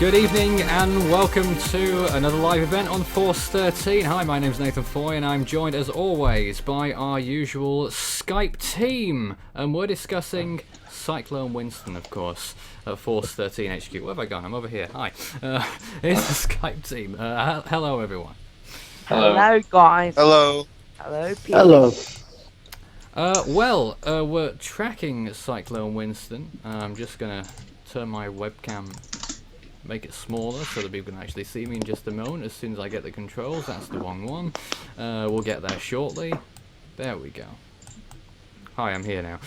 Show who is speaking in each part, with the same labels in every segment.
Speaker 1: Good evening and welcome to another live event on Force 13. Hi, my name's Nathan Foy and I'm joined as always by our usual Skype team. And we're discussing Cyclone Winston, of course, at Force 13 HQ. Where have I gone? I'm over here. Hi. Here's the Skype team. Hello, everyone.
Speaker 2: Hello, guys.
Speaker 3: Hello.
Speaker 2: Hello, people.
Speaker 3: Hello.
Speaker 1: We're tracking Cyclone Winston. I'm just going to turn my webcam, make it smaller so that people can actually see me in just a moment. As soon as I get the controls, that's the wrong one. We'll get there shortly. There we go. Hi, I'm here now.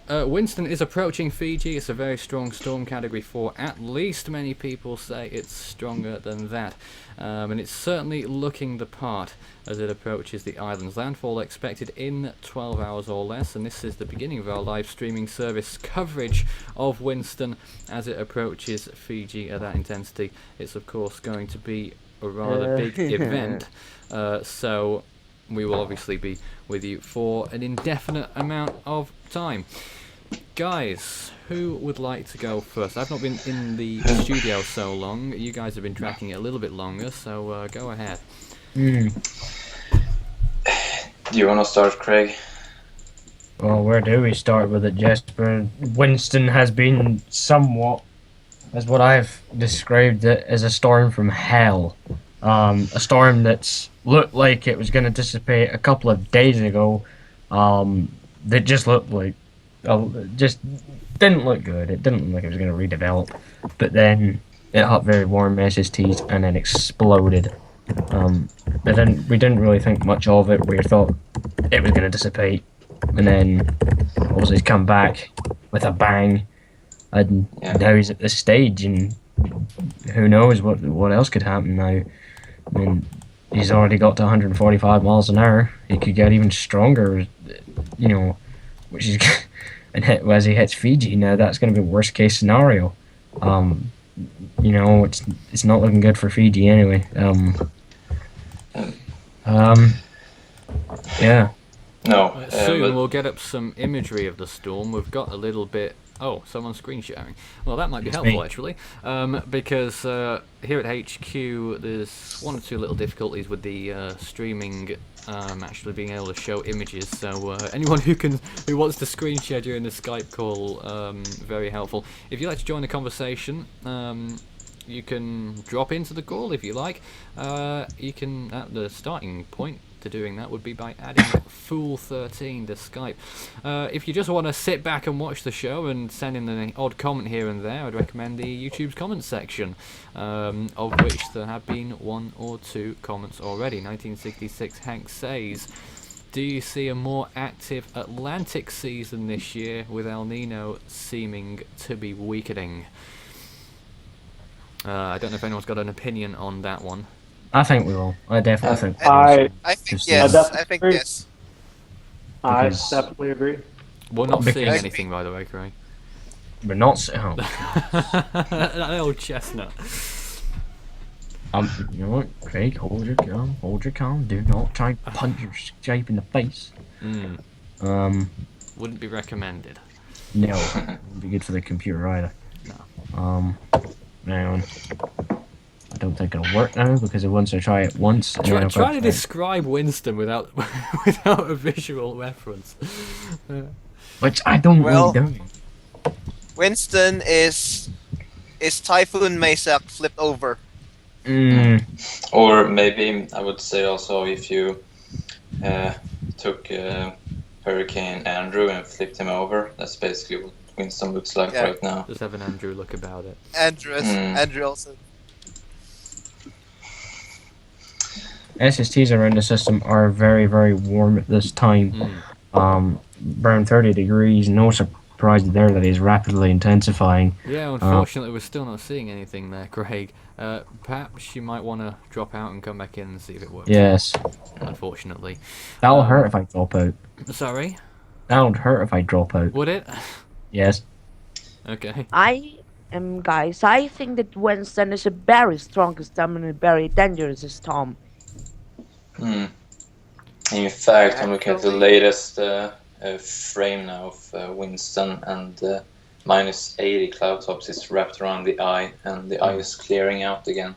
Speaker 1: Winston is approaching Fiji. It's a very strong storm, category 4. At least many people say it's stronger than that. And it's certainly looking the part as it approaches the islands. Landfall expected in 12 hours or less, and this is the beginning of our live streaming service coverage of Winston as it approaches Fiji at that intensity. It's of course going to be a rather big event, so we will obviously be with you for an indefinite amount of time. Guys, who would like to go first? I've not been in the studio so long. You guys have been tracking it a little bit longer, so go ahead.
Speaker 4: Do you want to start, Craig?
Speaker 5: Well, where do we start with it, Jesper? Winston has been somewhat, as what I've described it, as a storm from hell. A storm that's looked like it was going to dissipate a couple of days ago. That just looked like, just didn't look good. It didn't look like it was going to redevelop. But then it hit very warm SSTs and then exploded. We didn't really think much of it. We thought it was going to dissipate, and then obviously it's come back with a bang, and now he's at this stage, and who knows what else could happen now. I mean, he's already got to 145 miles an hour. He could get even stronger, you know, which is and as he hits Fiji now, that's going to be worst case scenario. You know, it's not looking good for Fiji anyway. Yeah.
Speaker 4: No.
Speaker 1: Soon we'll get up some imagery of the storm. We've got a little bit. Oh, someone's screen sharing. Well, that might be helpful actually, because here at HQ there's one or two little difficulties with the streaming, actually being able to show images. So anyone who wants to screen share during the Skype call, very helpful. If you'd like to join the conversation, you can drop into the call if you like. You can, at the starting point to doing that would be by adding Fool13 to Skype. If you just want to sit back and watch the show and send in an odd comment here and there, I'd recommend the YouTube's comments section, of which there have been one or two comments already. 1966 Hank says, do you see a more active Atlantic season this year with El Nino seeming to be weakening? I don't know if anyone's got an opinion on that one.
Speaker 5: I think we will. I definitely think.
Speaker 3: I think yes. I think
Speaker 2: agree.
Speaker 3: yes.
Speaker 2: I definitely agree.
Speaker 1: We're not seeing anything, by the way, Craig.
Speaker 5: We're not. Oh.
Speaker 1: That old chestnut.
Speaker 5: You know what, Craig? Hold your calm. Do not try and punch your shape in the face.
Speaker 1: Wouldn't be recommended.
Speaker 5: No, wouldn't be good for the computer either.
Speaker 1: No.
Speaker 5: Now, I don't think it'll work now because once I try it once.
Speaker 1: Try to describe Winston without a visual reference.
Speaker 5: Which I don't really do.
Speaker 3: Winston is Typhoon Mesa flipped over.
Speaker 4: Or maybe I would say also if you took Hurricane Andrew and flipped him over, that's basically what Winston looks like right now.
Speaker 1: Just have an Andrew look about it.
Speaker 3: Andrew also.
Speaker 5: SSTs around the system are very, very warm at this time. Around 30 degrees. No surprise there that is rapidly intensifying.
Speaker 1: Yeah, unfortunately, we're still not seeing anything there, Craig. Perhaps you might want to drop out and come back in and see if it works.
Speaker 5: Yes.
Speaker 1: Unfortunately.
Speaker 5: That'll hurt if I drop out.
Speaker 1: Sorry?
Speaker 5: That would hurt if I drop out.
Speaker 1: Would it?
Speaker 5: Yes.
Speaker 1: Okay.
Speaker 2: Guys, I think that Winston is a very strong storm and a very dangerous storm.
Speaker 4: In fact, I'm looking at the latest frame now of Winston, and -80 cloud tops is wrapped around the eye, and the eye is clearing out again.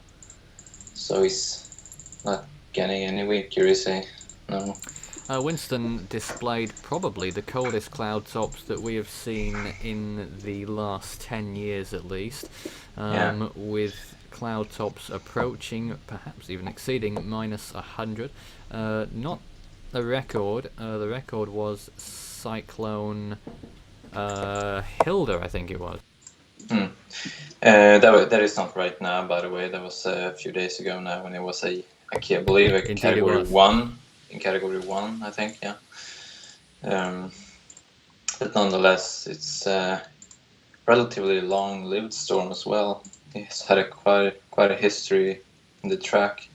Speaker 4: So he's not getting any weaker, is he? No.
Speaker 1: Winston displayed probably the coldest cloud tops that we have seen in the last 10 years at least, with cloud tops approaching, perhaps even exceeding -100. Not the record. The record was Cyclone Hilda, I think it was.
Speaker 4: That is not right now, by the way. That was a few days ago now, when it was I believe a category 1. In category 1, I think, yeah. But nonetheless, it's a relatively long-lived storm as well. It's had quite a history in the track.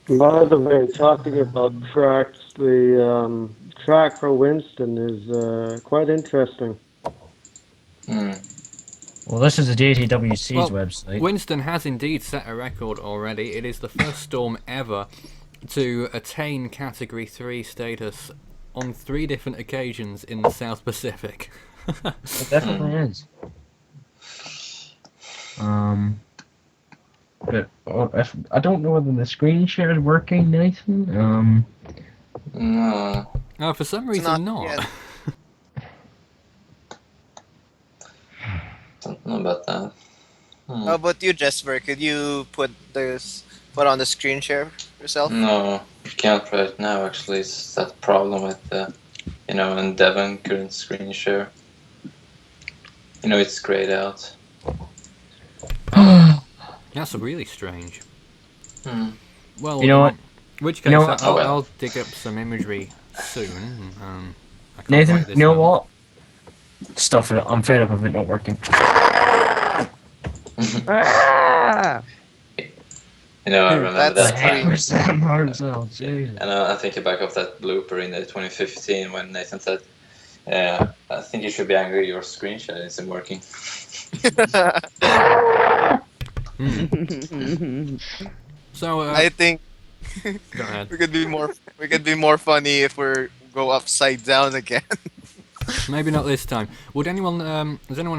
Speaker 6: By the way, talking about tracks, the track for Winston is quite interesting.
Speaker 5: Well, this is the JTWC's website.
Speaker 1: Winston has indeed set a record already. It is the first storm ever to attain Category 3 status on 3 different occasions in the South Pacific.
Speaker 5: It definitely is. But I don't know whether the screen share is working, Nathan.
Speaker 4: No.
Speaker 1: Oh, for some reason not.
Speaker 3: Yet.
Speaker 4: Don't know about that.
Speaker 3: How about you, Jesper? Could you put on the screen share yourself?
Speaker 4: No, you can't right now. Actually, it's that problem with when Devon couldn't screen share. It's grayed out.
Speaker 1: That's really strange. Well,
Speaker 5: You know what?
Speaker 1: In which case,
Speaker 5: what?
Speaker 1: I'll dig up some imagery soon. I can't
Speaker 5: Nathan,
Speaker 1: write this
Speaker 5: you know
Speaker 1: down.
Speaker 5: what? Stuff it. I'm fed up of it not working.
Speaker 2: Ah!
Speaker 4: I remember
Speaker 3: That's
Speaker 4: that
Speaker 3: pretty-
Speaker 4: time.
Speaker 5: Where's that Marcel? Jesus.
Speaker 4: And I think back of that blooper in 2015 when Nathan said, I think you should be angry your screen share isn't working.
Speaker 1: So,
Speaker 3: I think
Speaker 1: go ahead.
Speaker 3: we could be more funny if we go upside down again.
Speaker 1: Maybe not this time. Does anyone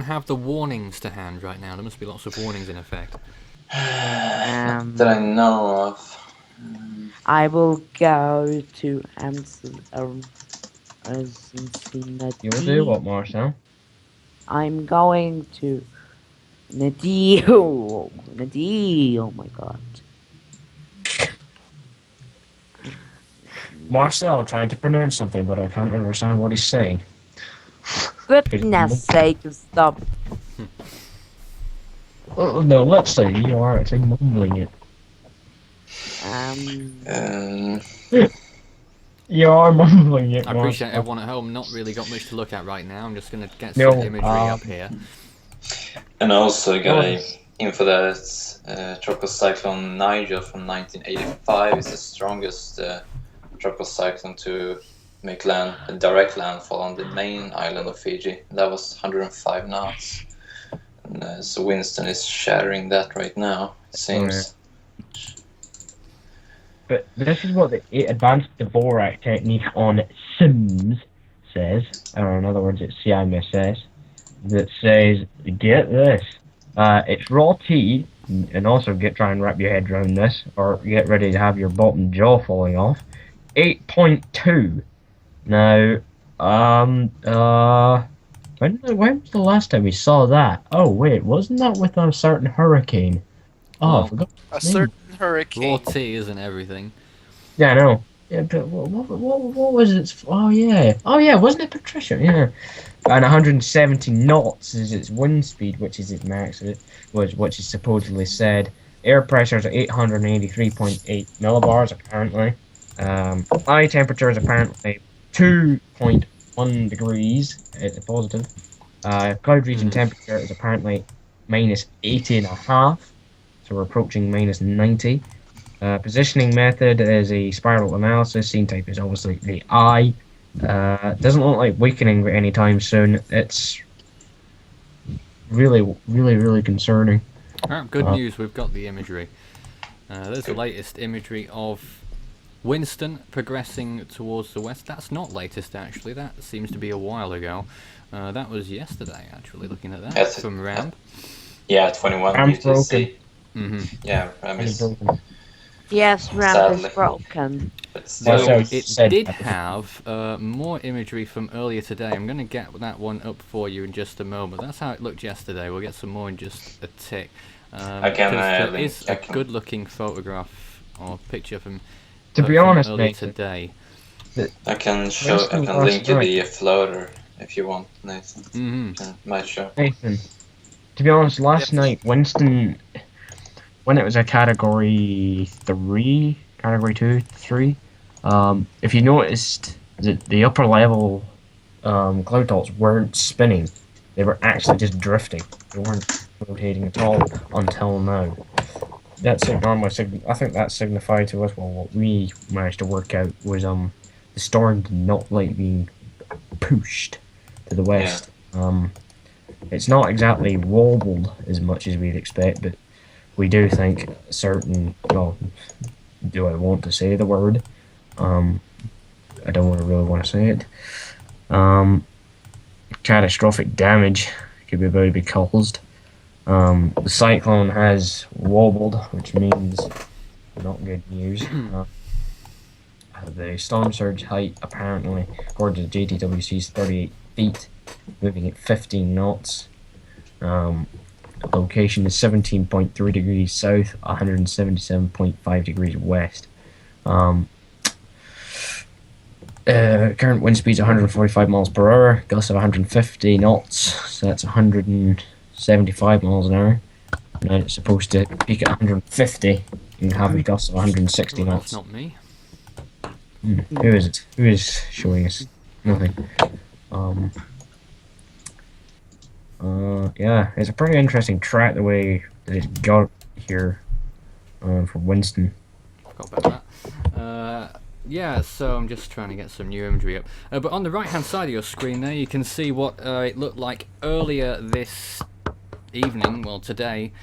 Speaker 1: have the warnings to hand right now? There must be lots of warnings in effect.
Speaker 4: That I know of.
Speaker 2: I will go to Cincinnati.
Speaker 5: You will do what, Marcel?
Speaker 2: I'm going to Nadi. Oh, Nadi. Oh my god.
Speaker 5: Marcel trying to pronounce something, but I can't understand what he's saying.
Speaker 2: Goodness sake, stop.
Speaker 5: Oh, no, let's say you are actually mumbling it. You are mumbling it,
Speaker 1: I appreciate
Speaker 5: Marcel.
Speaker 1: everyone at home not really got much to look at right now. I'm just going to get
Speaker 5: No,
Speaker 1: some imagery up here.
Speaker 4: And also got a info that Tropical Cyclone Nigel from 1985 is the strongest tropical cyclone to make a direct landfall on the main island of Fiji. That was 105 knots. And, so Winston is shattering that right now, it seems.
Speaker 5: But this is what the advanced Dvorak technique on Sims says, or in other words, it's CIMSS, that says, get this, it's raw tea, and also try and wrap your head around this, or get ready to have your bottom jaw falling off, 8.2. Now, when was the last time we saw that? Oh wait, wasn't that with a certain hurricane? Oh, I forgot.
Speaker 3: A certain hurricane.
Speaker 1: Raw tea isn't everything.
Speaker 5: Yeah, I know. Yeah, but what was it? Oh yeah, wasn't it Patricia? Yeah, and 170 knots is its wind speed, which is its max, which is supposedly said. Air pressures are 883.8 millibars apparently. Eye temperature is apparently 2.1 degrees. It's a positive. Cloud region temperature is apparently -80.5. So we're approaching -90. Positioning method is a spiral analysis. Scene type is obviously the eye. Doesn't look like weakening anytime soon. It's really, really, really concerning.
Speaker 1: Good news, we've got the imagery. There's the latest imagery of Winston progressing towards the west. That's not latest, actually. That seems to be a while ago. That was yesterday, actually, looking at that,
Speaker 4: Yes,
Speaker 1: from Ramp.
Speaker 4: Yeah, 21
Speaker 5: Ram's
Speaker 4: UTC.
Speaker 1: Mm-hmm.
Speaker 4: Yeah, Ram
Speaker 5: It's
Speaker 4: is
Speaker 5: broken.
Speaker 2: Yes, ramp
Speaker 4: Sadly.
Speaker 2: is broken.
Speaker 4: but
Speaker 1: Though
Speaker 5: That's how
Speaker 4: still.
Speaker 5: you
Speaker 1: it
Speaker 5: said
Speaker 1: did
Speaker 5: that.
Speaker 1: have more imagery from earlier today. I'm going to get that one up for you in just a moment. That's how it looked yesterday. We'll get some more in just a tick.
Speaker 4: I can,
Speaker 1: Because there
Speaker 4: link-
Speaker 1: is
Speaker 4: I
Speaker 1: a
Speaker 4: can-
Speaker 1: good-looking photograph or picture from,
Speaker 5: To be
Speaker 1: from
Speaker 5: honest,
Speaker 1: earlier
Speaker 5: Nathan,
Speaker 1: today.
Speaker 4: I can
Speaker 5: Winston last
Speaker 4: link you
Speaker 5: night.
Speaker 4: the floater if you want, Nathan.
Speaker 1: Mm-hmm.
Speaker 4: Might show.
Speaker 5: Nathan, to be honest, last
Speaker 3: Yes.
Speaker 5: night Winston, when it was a category 3, category 2, 3, if you noticed that the upper level cloud tops weren't spinning, they were actually just drifting. They weren't rotating at all until now. That I think that signified to us. Well, what we managed to work out was the storm did not like being pushed to the west. It's not exactly wobbled as much as we'd expect, but we do think certain. Well, do I want to say the word? I don't really want to say it. Catastrophic damage could be about to be caused. The cyclone has wobbled, which means not good news. The storm surge height, apparently, according to JTWC, is 38 feet, moving at 15 knots. Location is 17.3 degrees south, 177.5 degrees west. Current wind speed is 145 miles per hour, gusts of 150 knots, so that's 175 miles an hour. And then it's supposed to peak at 150 and have a gust of 160
Speaker 1: Well, that's
Speaker 5: knots.
Speaker 1: not me.
Speaker 5: Who is it? Who is showing us nothing? Yeah, it's a pretty interesting track the way that it got here for Winston.
Speaker 1: Forgot about that. Yeah, so I'm just trying to get some new imagery up. But on the right-hand side of your screen there, you can see what it looked like earlier this evening, well, today.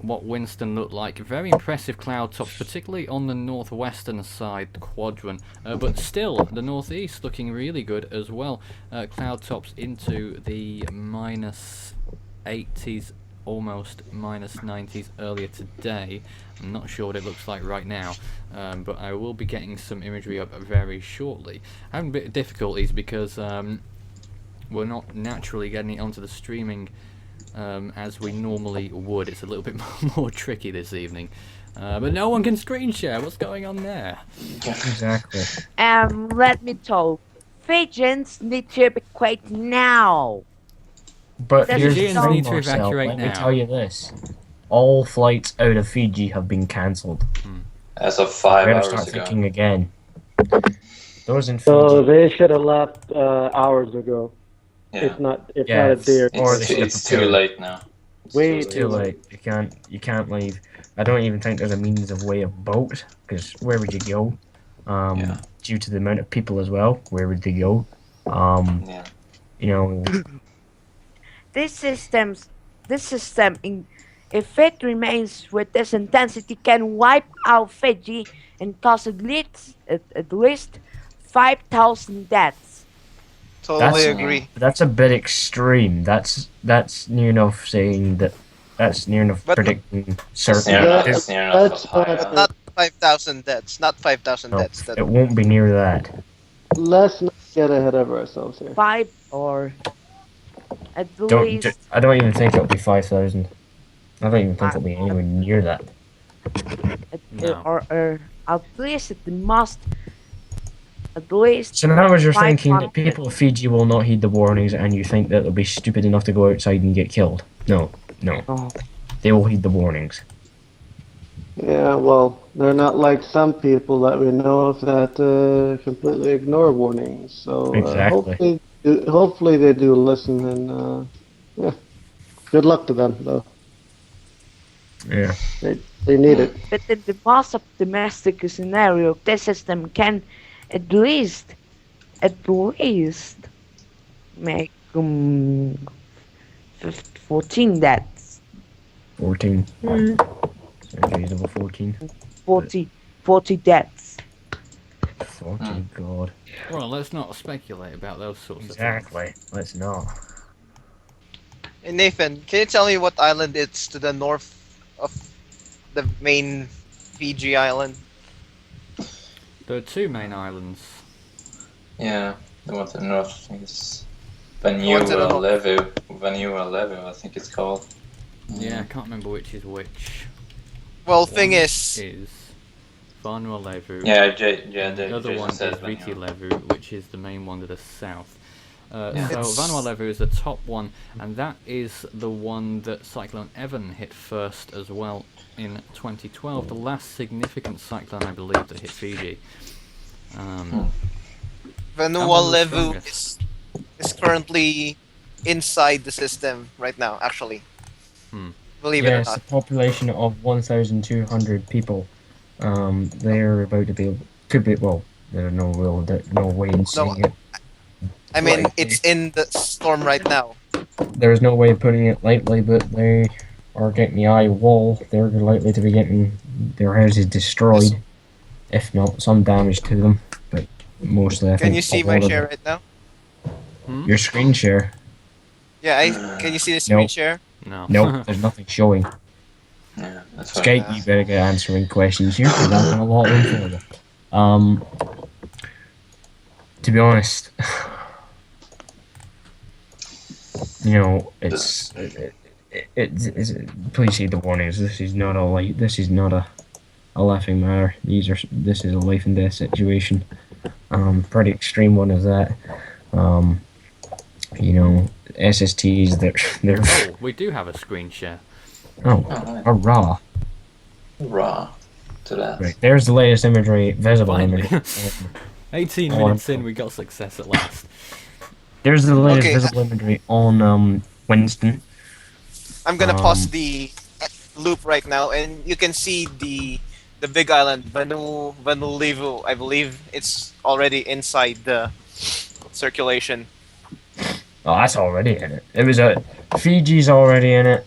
Speaker 1: What Winston looked like. Very impressive cloud tops, particularly on the northwestern side quadrant. But still, the northeast looking really good as well. Cloud tops into the minus 80s, almost minus 90s earlier today. I'm not sure what it looks like right now, but I will be getting some imagery up very shortly. Having a bit of difficulties because we're not naturally getting it onto the streaming as we normally would. It's a little bit more tricky this evening. But no one can screen share. What's going on there?
Speaker 5: Exactly.
Speaker 2: Let me talk. Fijians need to evacuate now.
Speaker 5: But
Speaker 2: That's
Speaker 5: here's the
Speaker 1: Fijians
Speaker 5: thing,
Speaker 1: need to
Speaker 5: Marcel,
Speaker 1: evacuate
Speaker 5: let
Speaker 1: now.
Speaker 5: me tell you this. All flights out of Fiji have been cancelled.
Speaker 4: As of 5
Speaker 5: Better
Speaker 4: hours
Speaker 5: start
Speaker 4: ago.
Speaker 5: thinking again. Those in
Speaker 6: So
Speaker 5: Fiji,
Speaker 6: they should have left hours ago.
Speaker 4: Yeah.
Speaker 6: It's not a
Speaker 5: Yeah,
Speaker 6: day.
Speaker 5: Or they
Speaker 4: It's,
Speaker 5: should have
Speaker 4: it's too
Speaker 5: prepared.
Speaker 4: late now.
Speaker 6: Way
Speaker 5: it's too late. You can't leave. I don't even think there's a means of way of boat, because where would you go?
Speaker 4: Yeah.
Speaker 5: Due to the amount of people as well, where would they go?
Speaker 4: Yeah.
Speaker 5: You know,
Speaker 2: This system, if it remains with this intensity, can wipe out Fiji and cause at least 5,000 deaths.
Speaker 3: Totally
Speaker 5: That's-
Speaker 3: agree.
Speaker 5: that's a bit extreme. That's near enough saying that. That's near enough
Speaker 3: But-
Speaker 5: predicting
Speaker 4: It's
Speaker 5: certain.
Speaker 4: near enough.
Speaker 6: Yeah,
Speaker 4: It's near enough.
Speaker 6: that's
Speaker 4: of high,
Speaker 6: not-
Speaker 3: Not 5,000 deaths. Not 5,000
Speaker 5: No,
Speaker 3: deaths. That
Speaker 5: it won't be near that.
Speaker 6: Let's not get ahead of ourselves here.
Speaker 2: 5 or at
Speaker 5: Don't.
Speaker 2: least
Speaker 5: I don't even think it'll be 5,000. I don't even think it'll be anywhere near that.
Speaker 1: No.
Speaker 2: or at least at the most at least
Speaker 5: So now, as you're thinking
Speaker 2: 500.
Speaker 5: that people of Fiji will not heed the warnings, and you think that they'll be stupid enough to go outside and get killed? No.
Speaker 2: Oh.
Speaker 5: They will heed the warnings.
Speaker 6: Yeah, well, they're not like some people that we know of that completely ignore warnings. So
Speaker 5: Exactly.
Speaker 6: hopefully they do listen, and yeah, good luck to them though.
Speaker 5: Yeah.
Speaker 6: They need it.
Speaker 2: But in the most optimistic scenario, this system can at least make 14 deaths.
Speaker 5: 14. Sounds reasonable. level 14.
Speaker 2: 40 deaths.
Speaker 5: 40, God.
Speaker 1: Well, let's not speculate about those sorts of
Speaker 5: Exactly. Let's not.
Speaker 3: Hey Nathan, can you tell me what island it's to the north of the main Fiji island?
Speaker 1: things. There are two main islands.
Speaker 4: Yeah, the one to the north is
Speaker 3: one to the north.
Speaker 4: Vanua Levu, I think it's called.
Speaker 1: Yeah, I can't remember which is which.
Speaker 3: Well, thing
Speaker 1: One
Speaker 3: is,
Speaker 1: Vanua Levu.
Speaker 4: Yeah,
Speaker 1: The other one is Viti Levu, which is the main one to the south. So Vanua Levu is the top one, and that is the one that Cyclone Evan hit first as well in 2012, the last significant cyclone, I believe, that hit Fiji.
Speaker 3: Vanua
Speaker 1: was the
Speaker 3: Levu
Speaker 1: strongest.
Speaker 3: is currently inside the system right now, actually. Believe it or
Speaker 5: Yes, a
Speaker 3: not.
Speaker 5: population of 1,200 people. They're about to be, could be, well, there's no way in seeing it.
Speaker 3: I mean,
Speaker 5: Lightly.
Speaker 3: it's in the storm right now.
Speaker 5: There's no way of putting it lightly, but they are getting the eye wall. They're likely to be getting their houses destroyed, if not some damage to them. But mostly, I think.
Speaker 3: Can you see my share right now?
Speaker 5: Your screen share?
Speaker 3: Yeah, can you see the screen
Speaker 5: Nope.
Speaker 3: share?
Speaker 1: No.
Speaker 5: Nope, there's nothing showing.
Speaker 4: Yeah, that's fine.
Speaker 5: Skype, you better get answering questions here, because I've got a lot of them for you. To be honest, you know, it's please heed the warnings. This is not a laughing matter. This is a life and death situation. Pretty extreme one is that. You know, SSTs, they're
Speaker 1: Oh, we do have a screen share.
Speaker 5: hurrah.
Speaker 4: Raw to that.
Speaker 5: Right, there's the latest imagery, visible
Speaker 1: Finally.
Speaker 5: imagery.
Speaker 1: 18 minutes in, we got success at last.
Speaker 5: There's the latest
Speaker 3: Okay.
Speaker 5: visible imagery on Winston.
Speaker 3: I'm gonna pause the loop right now, and you can see the big island, Vanuatu. I believe it's already inside the circulation.
Speaker 5: Oh, that's already in it. It was Fiji's already in it.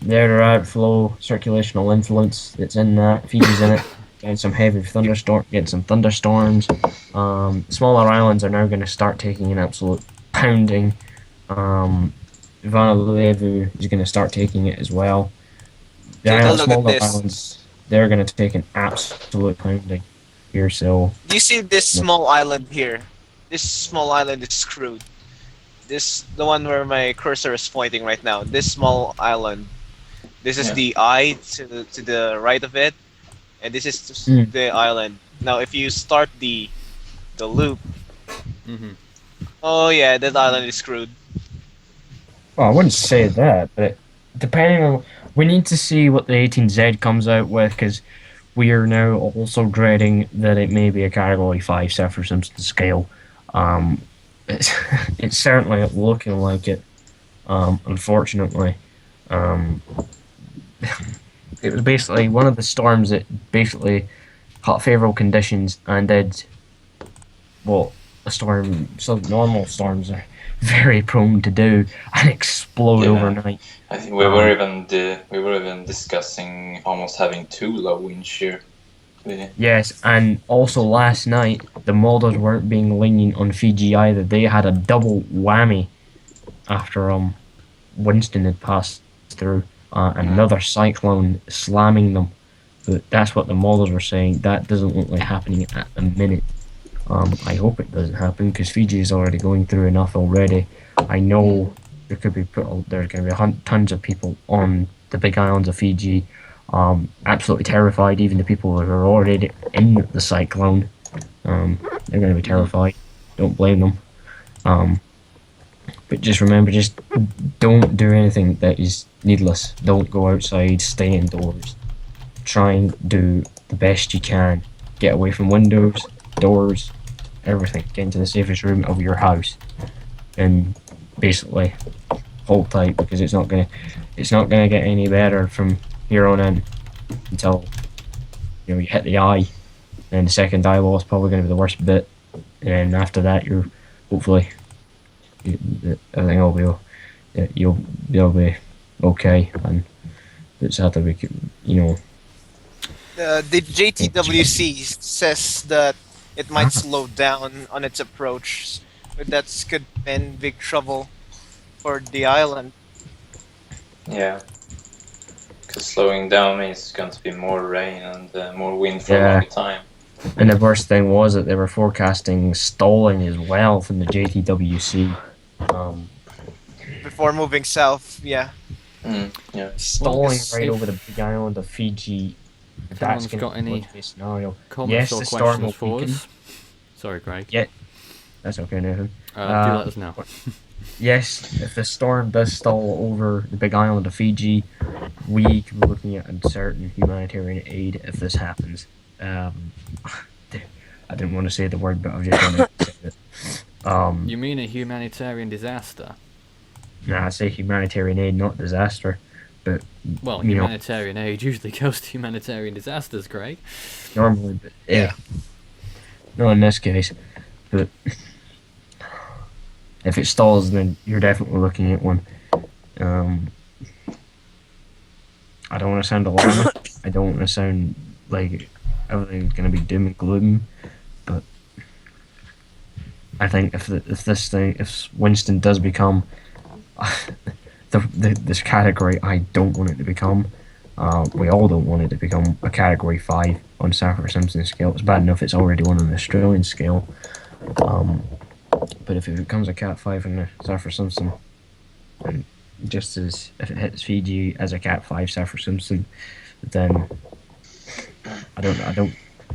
Speaker 5: Their outflow, circulational influence, it's in that. Fiji's in it. Getting some heavy thunderstorms. Smaller islands are now going to start taking an absolute pounding. Vanuatu is going to start taking it as well.
Speaker 3: Take a look at
Speaker 5: Smaller
Speaker 3: this.
Speaker 5: islands, they're going to take an absolute pounding here. So
Speaker 3: Do you see this small island here? This small island is screwed. The one where my cursor is pointing right now. This small island. This is the eye to the right of it, and this is the island. Now, if you start the loop, oh yeah, that island is screwed.
Speaker 5: well, I wouldn't say that, but depending on, we need to see what the 18Z comes out with, because we are now also dreading that it may be a Category 5 Saffir-Simpson scale. It's certainly looking like it. Unfortunately, it was basically one of the storms that basically caught favorable conditions and did what a storm, so normal storms are very prone to do, and explode overnight.
Speaker 4: I think we were even discussing almost having too low wind shear. Really.
Speaker 5: Yes, and also last night the models weren't being lenient on Fiji either. They had a double whammy after Winston had passed through, another cyclone slamming them. But that's what the models were saying. That doesn't look like happening at the minute. I hope it doesn't happen, because Fiji is already going through enough already. I know there's going to be tons of people on the big islands of Fiji, absolutely terrified. Even the people who are already in the cyclone, they're going to be terrified. Don't blame them. But just remember, just don't do anything that is needless. Don't go outside. Stay indoors. Try and do the best you can. Get away from windows, doors, everything. Get into the safest room of your house, and basically hold tight, because it's not gonna get any better from here on in until you hit the eye. And the second eye wall is probably going to be the worst bit, and then after that, you're hopefully everything will be you'll be okay, and It's out that we could, you know.
Speaker 3: The JTWC says that it might slow down on its approach, but that could mean big trouble for the island.
Speaker 4: Yeah. Because slowing down means it's going to be more rain and more wind for a
Speaker 5: Yeah.
Speaker 4: long time.
Speaker 5: And the worst thing was that they were forecasting stalling as well from the JTWC.
Speaker 3: Before moving south, yeah.
Speaker 4: Yeah.
Speaker 5: Stalling
Speaker 1: Well,
Speaker 5: right
Speaker 1: if-
Speaker 5: over the big island of Fiji.
Speaker 1: If
Speaker 5: That's
Speaker 1: anyone's
Speaker 5: going
Speaker 1: got
Speaker 5: to be
Speaker 1: any
Speaker 5: the scenario.
Speaker 1: comments
Speaker 5: Yes,
Speaker 1: or
Speaker 5: the storm
Speaker 1: questions
Speaker 5: will
Speaker 1: for
Speaker 5: weaken.
Speaker 1: us. Sorry, Greg.
Speaker 5: Yeah. That's okay, Nathan.
Speaker 1: Do let us know.
Speaker 5: Yes, if the storm does stall over the big island of Fiji, we could be looking at certain humanitarian aid if this happens. I didn't want to say the word, but I've just going to say it.
Speaker 1: You mean a humanitarian disaster?
Speaker 5: Nah, I say humanitarian aid, not disaster. But
Speaker 1: Well,
Speaker 5: you know,
Speaker 1: humanitarian aid usually goes to humanitarian disasters, Greg.
Speaker 5: normally, but
Speaker 3: Yeah.
Speaker 5: not in this case. But if it stalls, then you're definitely looking at one. I don't want to sound alarming. I don't want to sound like everything's going to be doom and gloom. But I think if Winston does become this category, I don't want it to become. We all don't want it to become a category 5 on Saffir-Simpson scale. It's bad enough it's already on an Australian scale. But if it becomes a Cat 5 in the Saffir-Simpson, and just as if it hits Fiji as a Cat 5 Saffir-Simpson, then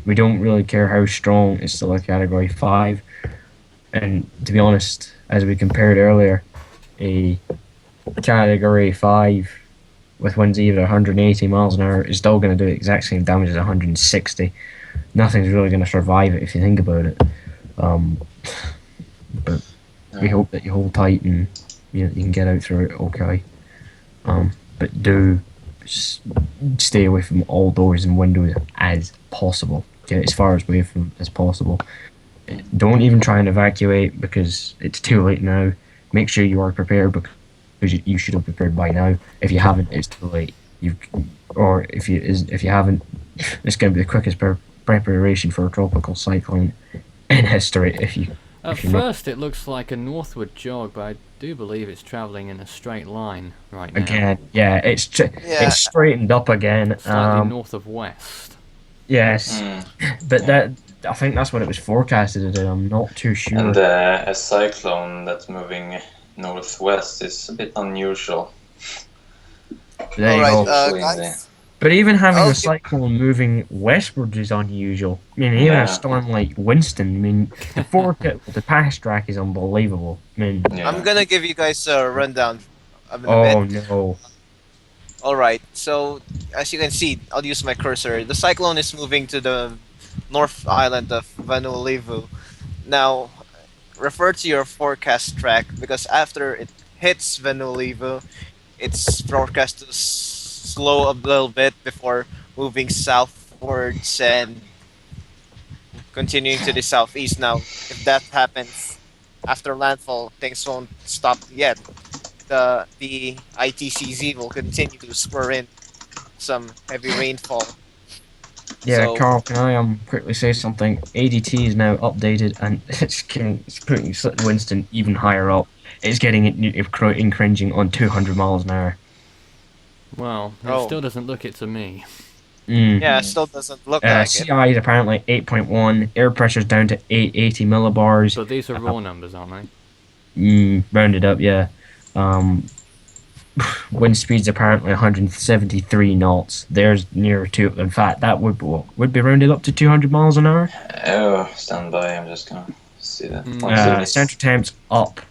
Speaker 5: we don't really care how strong. It's still a category 5. And to be honest, as we compared earlier, a category 5 with winds either 180 miles an hour is still going to do the exact same damage as 160. Nothing's really going to survive it if you think about it. But we hope that you hold tight and you can get out through it okay. But do stay away from all doors and windows as possible. Get as far away from as possible. Don't even try and evacuate because it's too late now. Make sure you are prepared because you should have prepared by now. If you haven't, it's too late. If you haven't, it's going to be the quickest preparation for a tropical cyclone in history.
Speaker 1: At first, it looks like a northward jog, but I do believe it's travelling in a straight line right now.
Speaker 5: Again, yeah, it's straightened up again.
Speaker 1: Slightly north of west.
Speaker 5: Yes, but I think that's what it was forecasted to do. I'm not too sure.
Speaker 4: And a cyclone that's moving northwest is a bit unusual.
Speaker 5: There you go.
Speaker 3: Guys.
Speaker 5: But even having
Speaker 3: I'll
Speaker 5: a
Speaker 3: give-
Speaker 5: cyclone moving westwards is unusual. I mean, even
Speaker 4: Yeah.
Speaker 5: a storm like Winston, I mean, the past track is unbelievable. I mean,
Speaker 4: Yeah.
Speaker 3: I'm gonna give you guys a rundown of
Speaker 5: oh
Speaker 3: a bit.
Speaker 5: no.
Speaker 3: Alright, so as you can see, I'll use my cursor. The cyclone is moving to the north island of Vanuatu. Now, refer to your forecast track because after it hits Vanuatu, it's forecast to slow a little bit before moving southwards and continuing to the southeast. Now, if that happens after landfall, things won't stop yet. The ITCZ will continue to spur in some heavy rainfall.
Speaker 5: Yeah,
Speaker 3: So-
Speaker 5: Carl, can I quickly say something? ADT is now updated and it's putting Winston even higher up. It's getting it encroaching on 200 miles an hour.
Speaker 1: Well, it
Speaker 3: Oh.
Speaker 1: still doesn't look it to me.
Speaker 3: Yeah, it still doesn't look like it.
Speaker 5: CI is apparently 8.1. Air pressure's down to 880 millibars.
Speaker 1: But these are raw numbers, aren't they?
Speaker 5: Rounded up, yeah. Wind speed's apparently 173 knots. There's nearer to. In fact, that would be rounded up to 200 miles an hour.
Speaker 4: Oh, stand by. I'm just gonna see that.
Speaker 5: Center temps up.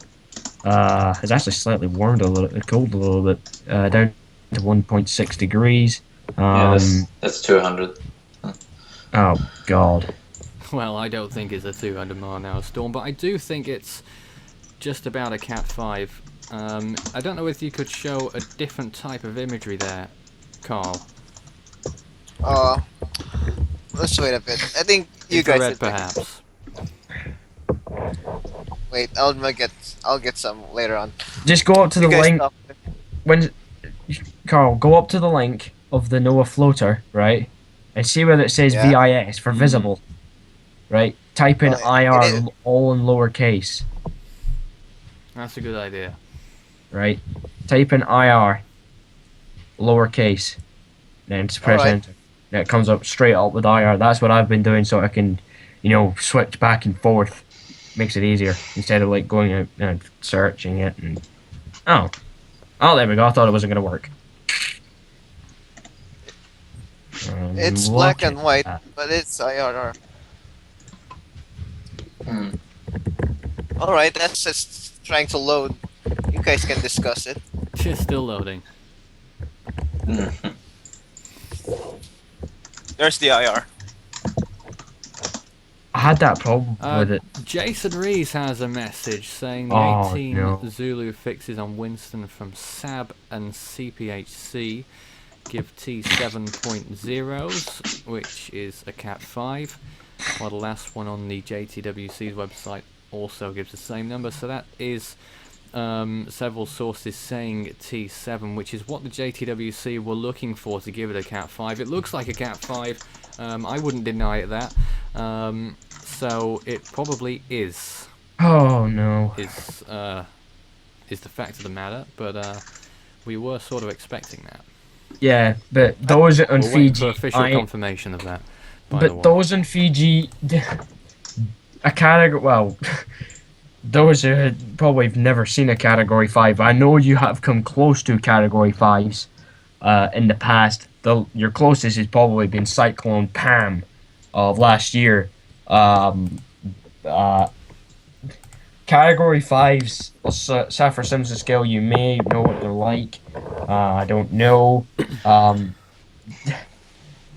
Speaker 5: It's actually slightly cooled a little bit. Down to 1.6 degrees.
Speaker 4: Yeah, that's 200.
Speaker 5: Oh God.
Speaker 1: Well, I don't think it's a 200 mile an hour storm, but I do think it's just about a Cat 5. I don't know if you could show a different type of imagery there, Carl.
Speaker 3: Let's wait a bit. I think you guys.
Speaker 1: Infrared, perhaps.
Speaker 3: Wait, I'll get some later on.
Speaker 5: Just go up to the
Speaker 3: You guys
Speaker 5: link.
Speaker 3: stop.
Speaker 5: When Carl, go up to the link of the NOAA floater, right? And see where it says
Speaker 3: Yeah.
Speaker 5: VIS for visible, right? Type in
Speaker 3: Oh,
Speaker 5: IR
Speaker 3: it is.
Speaker 5: all in lowercase,
Speaker 1: That's a good idea.
Speaker 5: right? Type in IR lowercase, then just press
Speaker 3: Alright.
Speaker 5: enter. And it comes up straight up with IR. That's what I've been doing so I can, switch back and forth. Makes it easier instead of like going out and searching it and oh, there we go. I thought it wasn't gonna work.
Speaker 3: It's black and white, but it's IRR. Alright, that's just trying to load. You guys can discuss it.
Speaker 1: It's still loading.
Speaker 3: There's the IR.
Speaker 5: I had that problem with it.
Speaker 1: Jason Rees has a message saying the
Speaker 5: Oh,
Speaker 1: 18
Speaker 5: no.
Speaker 1: Zulu fixes on Winston from SAB and CPHC give T7.0s, which is a Cat 5, while the last one on the JTWC's website also gives the same number. So that is several sources saying T7, which is what the JTWC were looking for to give it a Cat 5. It looks like a Cat 5. I wouldn't deny it that. So it probably is.
Speaker 5: Oh no.
Speaker 1: Is the fact of the matter, but we were sort of expecting that.
Speaker 5: Yeah, but those on
Speaker 1: We're waiting
Speaker 5: Fiji,
Speaker 1: for official confirmation of that. By the way.
Speaker 5: but those in Fiji, a category. Well, those who had probably have never seen a Category 5. I know you have come close to Category 5s in the past. Your closest has probably been Cyclone Pam of last year. Category 5s, Saffir-Simpson scale, you may know what they're like. I don't know.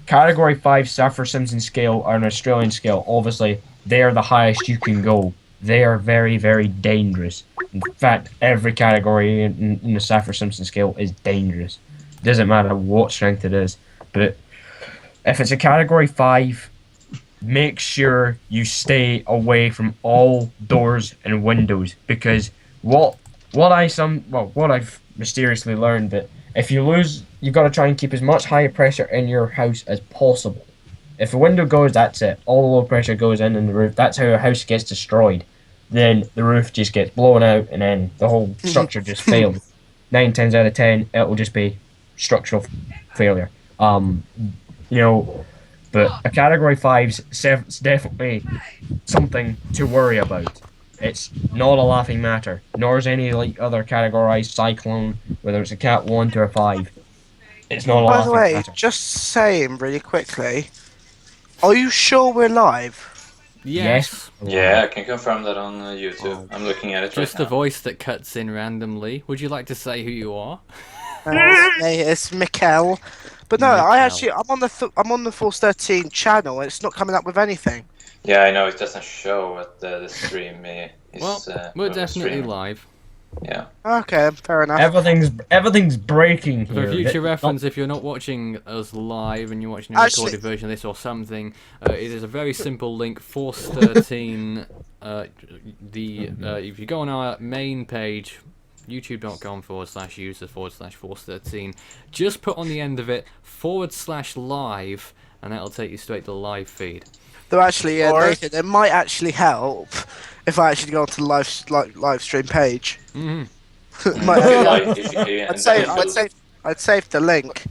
Speaker 5: Category 5 Saffir-Simpson scale are an Australian scale. Obviously, they are the highest you can go. They are very, very dangerous. In fact, every category in the Saffir-Simpson scale is dangerous. Doesn't matter what strength it is. But if it's a Category 5, make sure you stay away from all doors and windows, because what I've mysteriously learned that if you lose, you got to try and keep as much higher pressure in your house as possible. If a window goes, that's it. All the low pressure goes in the roof. That's how a house gets destroyed. Then the roof just gets blown out, and then the whole structure just fails. 9 times out of 10, it will just be structural failure. But a Category 5's definitely something to worry about. It's not a laughing matter, nor is any like other categorized cyclone, whether it's a Cat 1 to a 5. It's not a
Speaker 7: By
Speaker 5: laughing
Speaker 7: the way,
Speaker 5: matter.
Speaker 7: just saying really quickly, are you sure we're live?
Speaker 1: Yes.
Speaker 4: Yeah, I can confirm that on YouTube. I'm looking at it
Speaker 1: Just
Speaker 4: right
Speaker 1: a
Speaker 4: now.
Speaker 1: voice that cuts in randomly. Would you like to say who you are?
Speaker 7: It's Mikkel. But no,
Speaker 1: Mikkel.
Speaker 7: I'm on the Force 13 channel and it's not coming up with anything.
Speaker 4: Yeah, I know it doesn't show what the stream is.
Speaker 1: Well, we're definitely
Speaker 4: streaming.
Speaker 1: live.
Speaker 4: Yeah.
Speaker 7: Okay, fair enough.
Speaker 5: Everything's breaking
Speaker 1: For
Speaker 5: here.
Speaker 1: future reference, if you're not watching us live and you're watching a
Speaker 7: Actually-
Speaker 1: recorded version of this or something, it is a very simple link. Force 13. If you go on our main page, youtube.com/user/force 13, just put on the end of it /live, and that'll take you straight to the live feed.
Speaker 7: Though actually,
Speaker 3: Or-
Speaker 7: Nathan, it might actually help if I actually go onto the live stream page.
Speaker 1: Mhm.
Speaker 7: Might
Speaker 4: Like,
Speaker 7: I'd save the link.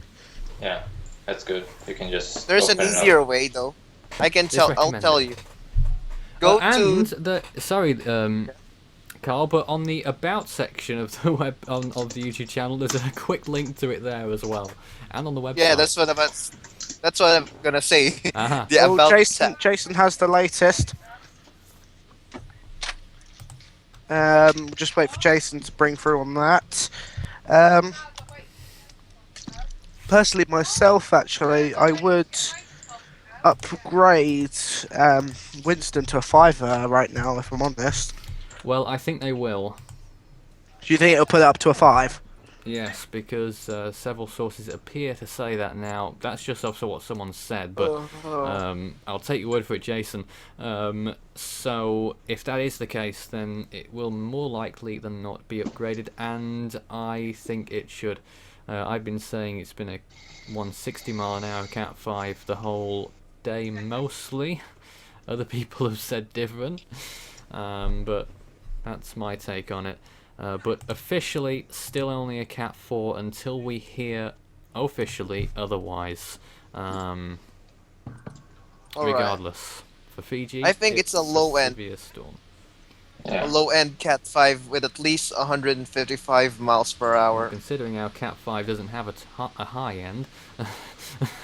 Speaker 4: Yeah, that's good. You can just.
Speaker 3: There's an
Speaker 4: open it up.
Speaker 3: easier way though. I can tell. I'll
Speaker 1: recommend
Speaker 3: tell
Speaker 1: it.
Speaker 3: you. Go
Speaker 1: and
Speaker 3: to.
Speaker 1: Carl, but on the about section of the web of the YouTube channel, there's a quick link to it there as well, and on the website.
Speaker 3: Yeah, that's what I'm gonna say.
Speaker 1: Aha.
Speaker 3: The
Speaker 7: Well,
Speaker 3: about
Speaker 7: Jason has the latest. Just wait for Jason to bring through on that. Personally, myself, actually, I would upgrade Winston to a 5 right now, if I'm honest.
Speaker 1: Well, I think they will.
Speaker 7: Do you think it'll put it up to a 5?
Speaker 1: Yes, because several sources appear to say that now. That's just also what someone said, but I'll take your word for it, Jason. So if that is the case, then it will more likely than not be upgraded, and I think it should. I've been saying it's been a 160 mile an hour Cat 5 the whole day mostly. Other people have said different, but that's my take on it. But officially, still only a Cat 4 until we hear officially otherwise.
Speaker 3: Alright.
Speaker 1: Regardless, for Fiji,
Speaker 3: I think it's a low end.
Speaker 1: severe storm.
Speaker 3: A low-end Cat 5 with at least 155 miles per hour.
Speaker 1: Considering our Cat 5 doesn't have a high end.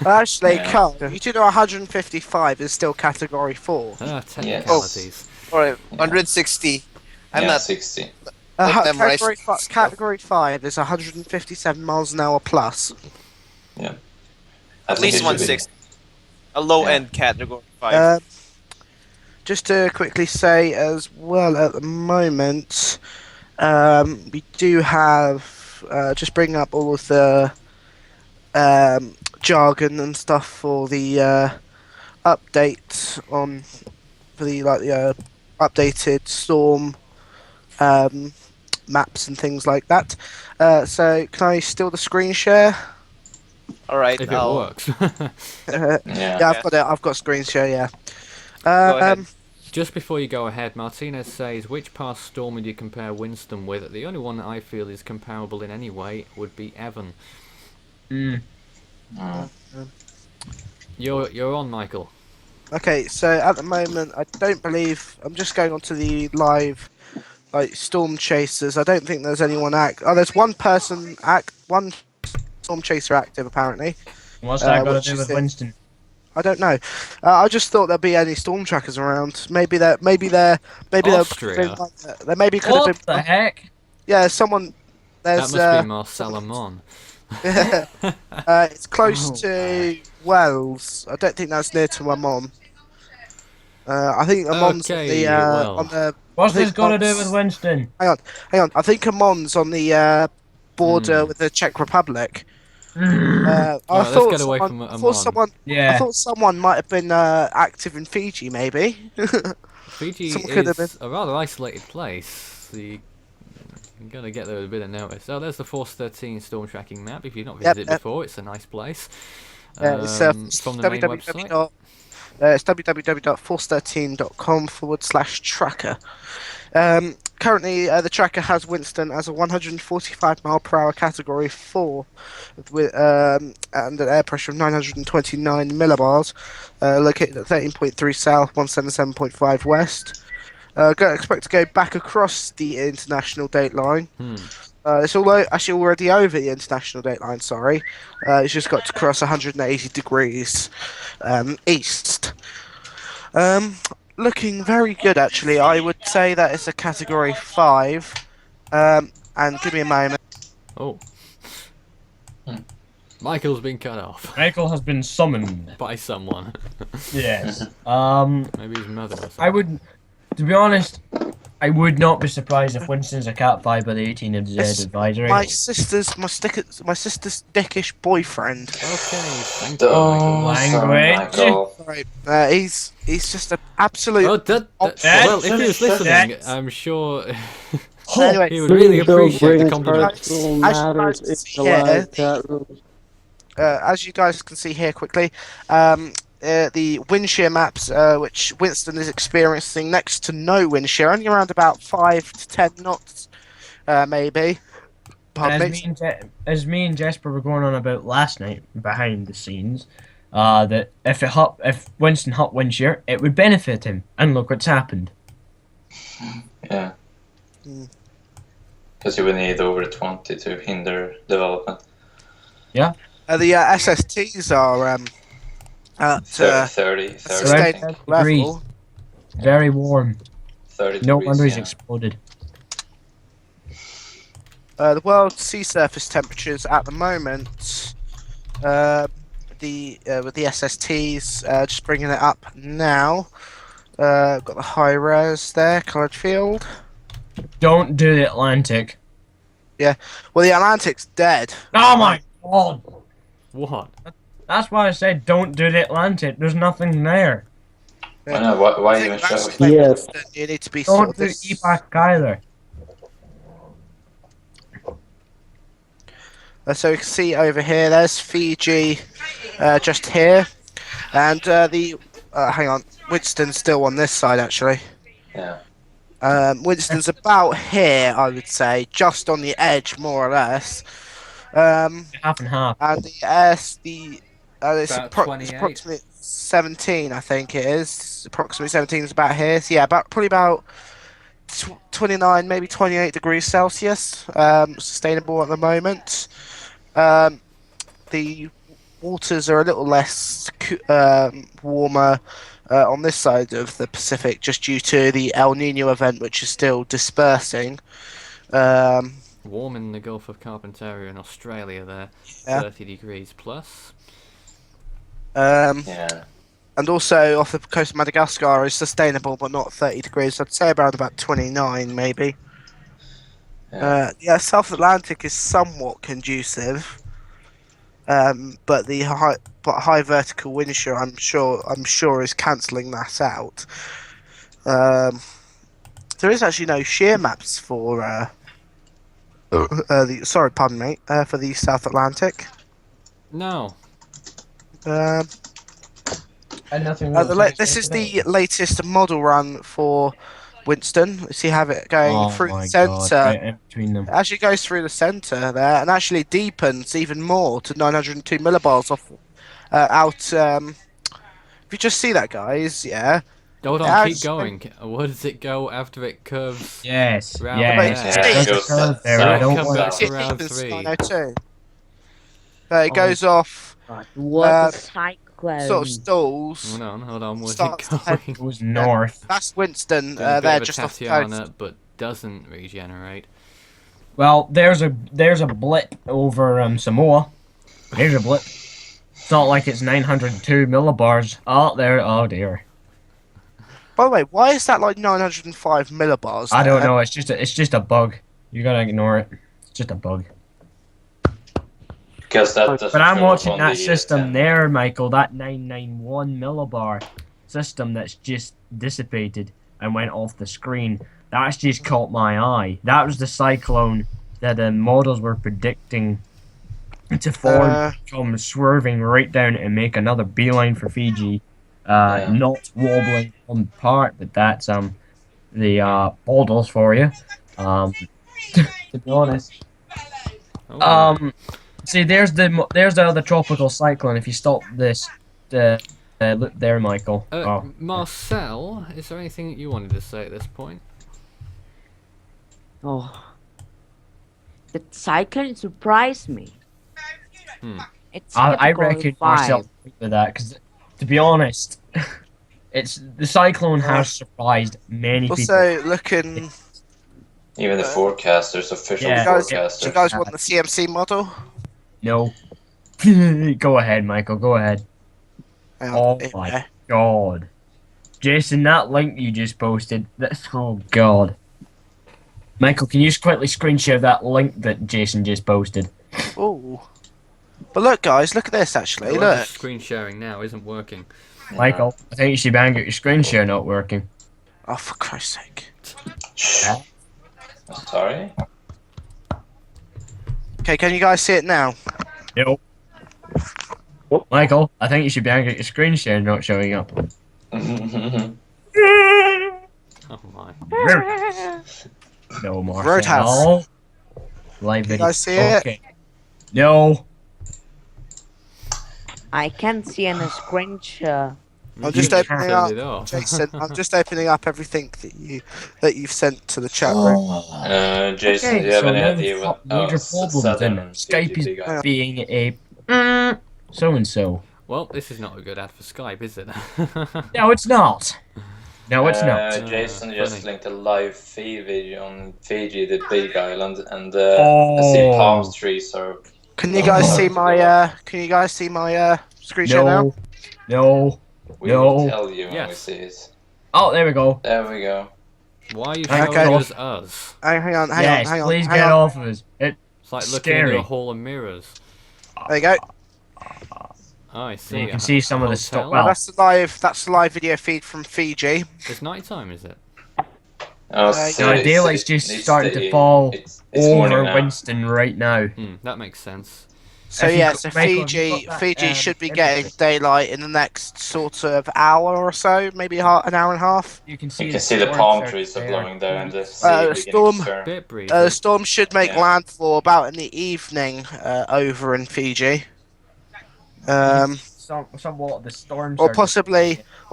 Speaker 7: Actually,
Speaker 4: Yeah.
Speaker 7: Carl, you do know 155 is still Category 4.
Speaker 1: Technicalities.
Speaker 3: Alright, 160. I'm
Speaker 4: yeah,
Speaker 3: not.
Speaker 4: 60.
Speaker 3: Not memorized
Speaker 7: Category 5 is 157 miles an hour plus.
Speaker 4: Yeah.
Speaker 3: At least 160. A low-end Category 5.
Speaker 7: Just to quickly say as well, at the moment, we do have, just bring up all of the jargon and stuff for the update on, for the updated storm maps and things like that. So can I steal the screen share?
Speaker 3: Alright,
Speaker 1: If it works.
Speaker 7: Yeah, I've got screen share, yeah.
Speaker 3: Go ahead.
Speaker 1: Just before you go ahead, Martinez says, which past storm would you compare Winston with? The only one that I feel is comparable in any way would be Evan. You're on, Michael.
Speaker 7: Okay, so at the moment, I don't believe, I'm just going on to the live, storm chasers. I don't think there's anyone there's one person one storm chaser active apparently.
Speaker 5: What's that got
Speaker 7: which
Speaker 5: to do
Speaker 7: is
Speaker 5: with
Speaker 7: it?
Speaker 5: Winston?
Speaker 7: I don't know. I just thought there'd be any storm trackers around. Maybe there
Speaker 1: Austria?
Speaker 7: there maybe could
Speaker 5: What
Speaker 7: have been.
Speaker 5: the heck?
Speaker 7: Yeah, someone. There's.
Speaker 1: That must be Marcel Amon.
Speaker 7: It's close to Wells. I don't think that's near to Amon. I think Amon's
Speaker 1: Okay,
Speaker 7: on the.
Speaker 5: What's
Speaker 7: I think
Speaker 5: this got to do
Speaker 7: Amon's-
Speaker 5: with Winston?
Speaker 7: Hang on. I think Amon's on the border with the Czech Republic. I
Speaker 1: Alright, let's
Speaker 7: thought
Speaker 1: get away
Speaker 7: someone-
Speaker 1: from
Speaker 7: I
Speaker 1: Amon.
Speaker 7: thought someone. I
Speaker 5: Yeah.
Speaker 7: thought someone might have been active in Fiji, maybe.
Speaker 1: Fiji
Speaker 7: Someone could have
Speaker 1: is a rather isolated place. So you're going to get there with a bit of notice. Oh, there's the Force 13 storm tracking map. If you've not visited it before, it's a nice place.
Speaker 7: It's
Speaker 1: from the main website.
Speaker 7: It's www.force13.com/tracker. Currently, the tracker has Winston as a 145 mile per hour Category 4 with and an air pressure of 929 millibars, located at 13.3 south, 177.5 west. Expect to go back across the international date line. It's actually already over the international date line, sorry. It's just got to cross 180 degrees east. Looking very good, actually. I would say that it's a Category 5. And give me a moment.
Speaker 1: Oh. Michael's been cut off
Speaker 5: Michael has been summoned.
Speaker 1: by someone.
Speaker 5: Yes.
Speaker 1: Maybe his mother or something.
Speaker 5: I would, to be honest, I would not be surprised if Winston's a Cat 5 by the 18 of Z
Speaker 7: It's
Speaker 5: advisory.
Speaker 7: my sister's dickish boyfriend.
Speaker 1: Okay, thank you, Michael.
Speaker 4: Oh, sorry,
Speaker 5: Language.
Speaker 4: Michael.
Speaker 7: Right. He's just an absolute.
Speaker 1: Oh, well, if he was listening,
Speaker 5: That's-
Speaker 1: I'm sure
Speaker 7: Anyway,
Speaker 1: he would really
Speaker 6: Please don't
Speaker 1: appreciate the
Speaker 6: bring
Speaker 1: compliment.
Speaker 6: personal
Speaker 7: As you
Speaker 6: matters
Speaker 7: guys
Speaker 6: into
Speaker 7: see here,
Speaker 6: live chat rooms.
Speaker 7: as you guys can see here quickly, the wind shear maps, which Winston is experiencing next to no wind shear, only around about 5 to 10 knots, maybe. Pardon me.
Speaker 5: As me and Jesper were going on about last night behind the scenes, that if Winston hot wind shear, it would benefit him, and look what's happened.
Speaker 4: Yeah. Because you would need over 20 to hinder development.
Speaker 7: The SSTs are at
Speaker 4: 30,
Speaker 7: sustained level.
Speaker 5: Very warm.
Speaker 4: 30
Speaker 5: No
Speaker 4: degrees,
Speaker 5: wonder he's
Speaker 4: yeah.
Speaker 5: exploded.
Speaker 7: The world sea surface temperatures at the moment, with the SSTs, just bringing it up now. Got the high res there, coloured field.
Speaker 5: Don't do the Atlantic.
Speaker 7: Well, the Atlantic's dead.
Speaker 5: Oh my god!
Speaker 1: What?
Speaker 5: That's why I said don't do the Atlantic. There's nothing there.
Speaker 4: I know, why
Speaker 7: I think
Speaker 4: even show
Speaker 7: that's
Speaker 4: it?
Speaker 7: why
Speaker 6: Yes.
Speaker 7: you need to be sort
Speaker 5: Don't
Speaker 7: of
Speaker 5: do
Speaker 7: this.
Speaker 5: EPAC either.
Speaker 7: So you can see over here, there's Fiji, just here, and hang on, Winston's still on this side actually.
Speaker 4: Yeah.
Speaker 7: Winston's about here, I would say, just on the edge, more or less. Um,
Speaker 5: Half and half.
Speaker 7: and it's
Speaker 1: About
Speaker 7: it's
Speaker 1: 28.
Speaker 7: approximately 17, I think it is. Approximately 17 is about here. So yeah, probably about 29, maybe 28 degrees Celsius. Sustainable at the moment. The waters are a little less warmer on this side of the Pacific, just due to the El Nino event, which is still dispersing.
Speaker 1: Warm in the Gulf of Carpentaria in Australia there,
Speaker 7: Yeah.
Speaker 1: 30 degrees plus.
Speaker 4: Yeah.
Speaker 7: And also off the coast of Madagascar is sustainable, but not 30 degrees. I'd say around about 29, maybe.
Speaker 4: Yeah.
Speaker 7: South Atlantic is somewhat conducive, but the high vertical wind shear, I'm sure is cancelling that out. There is actually no shear maps for pardon me, for the South Atlantic.
Speaker 1: No.
Speaker 5: And nothing
Speaker 7: This is the latest model run for Winston. You see, have it going through the centre.
Speaker 5: Right in between them.
Speaker 7: It actually goes through the centre there, and actually deepens even more to 902 millibars off out. If you just see that, guys, yeah.
Speaker 1: Hold on, keep
Speaker 7: As-
Speaker 1: going. Where does it go after it curves?
Speaker 5: Yes.
Speaker 1: Round
Speaker 5: Yes.
Speaker 1: there.
Speaker 7: Yeah,
Speaker 5: There's
Speaker 4: it
Speaker 5: a
Speaker 4: goes
Speaker 5: curve there.
Speaker 1: so
Speaker 5: I
Speaker 1: it
Speaker 5: don't
Speaker 1: comes
Speaker 5: want
Speaker 1: back
Speaker 5: to.
Speaker 1: to
Speaker 7: It
Speaker 1: round
Speaker 7: deepens to
Speaker 1: 3.
Speaker 7: 902. It goes off,
Speaker 2: What a cyclone.
Speaker 7: sort of stalls.
Speaker 1: Hold on, where's it
Speaker 7: Starts to head-
Speaker 1: going?
Speaker 5: It was north.
Speaker 7: That's Winston.
Speaker 1: Doing a bit
Speaker 7: There,
Speaker 1: of a
Speaker 7: just off the
Speaker 1: Tatiana,
Speaker 7: coast.
Speaker 1: but doesn't regenerate.
Speaker 5: Well, there's a blip over Samoa. There's a blip. It's not like it's 902 millibars. Oh, there. Oh dear.
Speaker 7: By the way, why is that like 905 millibars?
Speaker 5: I don't
Speaker 7: there?
Speaker 5: know. It's just a bug. You gotta ignore it. It's just a bug.
Speaker 4: Because that doesn't
Speaker 5: But I'm
Speaker 4: show up
Speaker 5: watching
Speaker 4: on
Speaker 5: that
Speaker 4: the,
Speaker 5: system
Speaker 4: 10.
Speaker 5: there, Michael. That 991 millibar system that's just dissipated and went off the screen. That's just caught my eye. That was the cyclone that the models were predicting to form, come swerving right down and make another beeline for Fiji.
Speaker 4: Yeah.
Speaker 5: Not wobbling on part, but that's the models for you. To be honest.
Speaker 1: Oh,
Speaker 5: See, there's the other tropical cyclone. If you stop this, look there, Michael.
Speaker 1: Marcel, is there anything that you wanted to say at this point?
Speaker 2: Oh, the cyclone surprised me. It's
Speaker 5: I
Speaker 2: category
Speaker 5: reckon
Speaker 2: 5.
Speaker 5: myself with that because, to be honest, the cyclone has surprised many people.
Speaker 7: Also, looking.
Speaker 4: Even the forecasters, official
Speaker 5: Yeah.
Speaker 7: Do
Speaker 4: forecasters.
Speaker 7: you guys want the CMC model?
Speaker 5: No. Go ahead, Michael. Go ahead.
Speaker 7: Hang on,
Speaker 5: Oh
Speaker 7: here we
Speaker 5: my
Speaker 7: go.
Speaker 5: God, Jason, that link you just posted. Oh God. Michael, can you just quickly screen share that link that Jason just posted?
Speaker 7: Ooh. But look, guys, look at this. Actually,
Speaker 1: Well,
Speaker 7: look.
Speaker 1: screen sharing now isn't working.
Speaker 5: Michael, I think you should bang out your screen share not working.
Speaker 7: Oh, for Christ's sake.
Speaker 4: Shh. Sorry?
Speaker 7: Okay, can you guys see it now?
Speaker 5: Nope. Michael, I think you should bang out your screen share not showing up.
Speaker 1: Oh my.
Speaker 5: No more.
Speaker 7: Roadhouse.
Speaker 5: Live
Speaker 7: You
Speaker 5: video.
Speaker 7: guys see it?
Speaker 5: Okay. No.
Speaker 2: I can't see any screen share.
Speaker 7: I'm just
Speaker 1: You
Speaker 7: opening
Speaker 1: turned
Speaker 7: up,
Speaker 1: it off.
Speaker 7: Jason. I'm just opening up everything that you've sent to the chat room.
Speaker 4: Jason,
Speaker 5: Okay,
Speaker 4: do you have
Speaker 5: so
Speaker 4: any
Speaker 5: now
Speaker 4: idea
Speaker 5: we've
Speaker 4: what...
Speaker 5: got major problems
Speaker 4: Southern
Speaker 5: and Skype
Speaker 4: Fiji
Speaker 5: is
Speaker 4: guy.
Speaker 5: being a so-and-so.
Speaker 1: Well, this is not a good ad for Skype, is it?
Speaker 5: No, it's not. No, it's not.
Speaker 4: Jason just
Speaker 1: funny.
Speaker 4: linked a live feed video on Fiji, the big island, and I see palm trees are...
Speaker 7: Can you guys see my? Can you guys see my screen share now?
Speaker 5: No.
Speaker 4: We
Speaker 5: No.
Speaker 4: will tell you when we
Speaker 1: Yes.
Speaker 4: see it.
Speaker 5: Oh, there we go.
Speaker 4: There we go.
Speaker 1: Why are you
Speaker 5: Okay.
Speaker 1: showing us?
Speaker 7: Hang on,
Speaker 5: Yes,
Speaker 7: hang on,
Speaker 5: please
Speaker 7: hang
Speaker 5: get
Speaker 7: on.
Speaker 5: off of us. It's
Speaker 1: It's like looking into
Speaker 5: scary.
Speaker 1: a hall of mirrors.
Speaker 7: There you go.
Speaker 1: Oh, I see.
Speaker 5: You can see some of the stuff.
Speaker 1: Hotel?
Speaker 5: Well,
Speaker 7: That's the live video feed from Fiji.
Speaker 1: It's night time, is it?
Speaker 5: No, daylight's just starting to fall
Speaker 4: it's morning
Speaker 5: over
Speaker 4: now.
Speaker 5: Winston right now.
Speaker 1: That makes sense.
Speaker 7: So
Speaker 5: If you
Speaker 7: yeah,
Speaker 5: got-
Speaker 7: so
Speaker 5: Michael, have you
Speaker 7: Fiji
Speaker 5: got that,
Speaker 7: Fiji should be
Speaker 5: imagery?
Speaker 7: getting daylight in the next sort of hour or so, maybe an hour and a half.
Speaker 5: You can see
Speaker 4: You can see the
Speaker 5: storm
Speaker 4: palm
Speaker 5: surge
Speaker 4: trees are
Speaker 5: there.
Speaker 4: blowing there and the sea beginning
Speaker 7: storm-
Speaker 4: to turn.
Speaker 1: Bit breezy.
Speaker 7: The storm should make
Speaker 4: Yeah.
Speaker 7: landfall about in the evening over in Fiji.
Speaker 5: Somewhat the storm
Speaker 7: Or
Speaker 5: surge-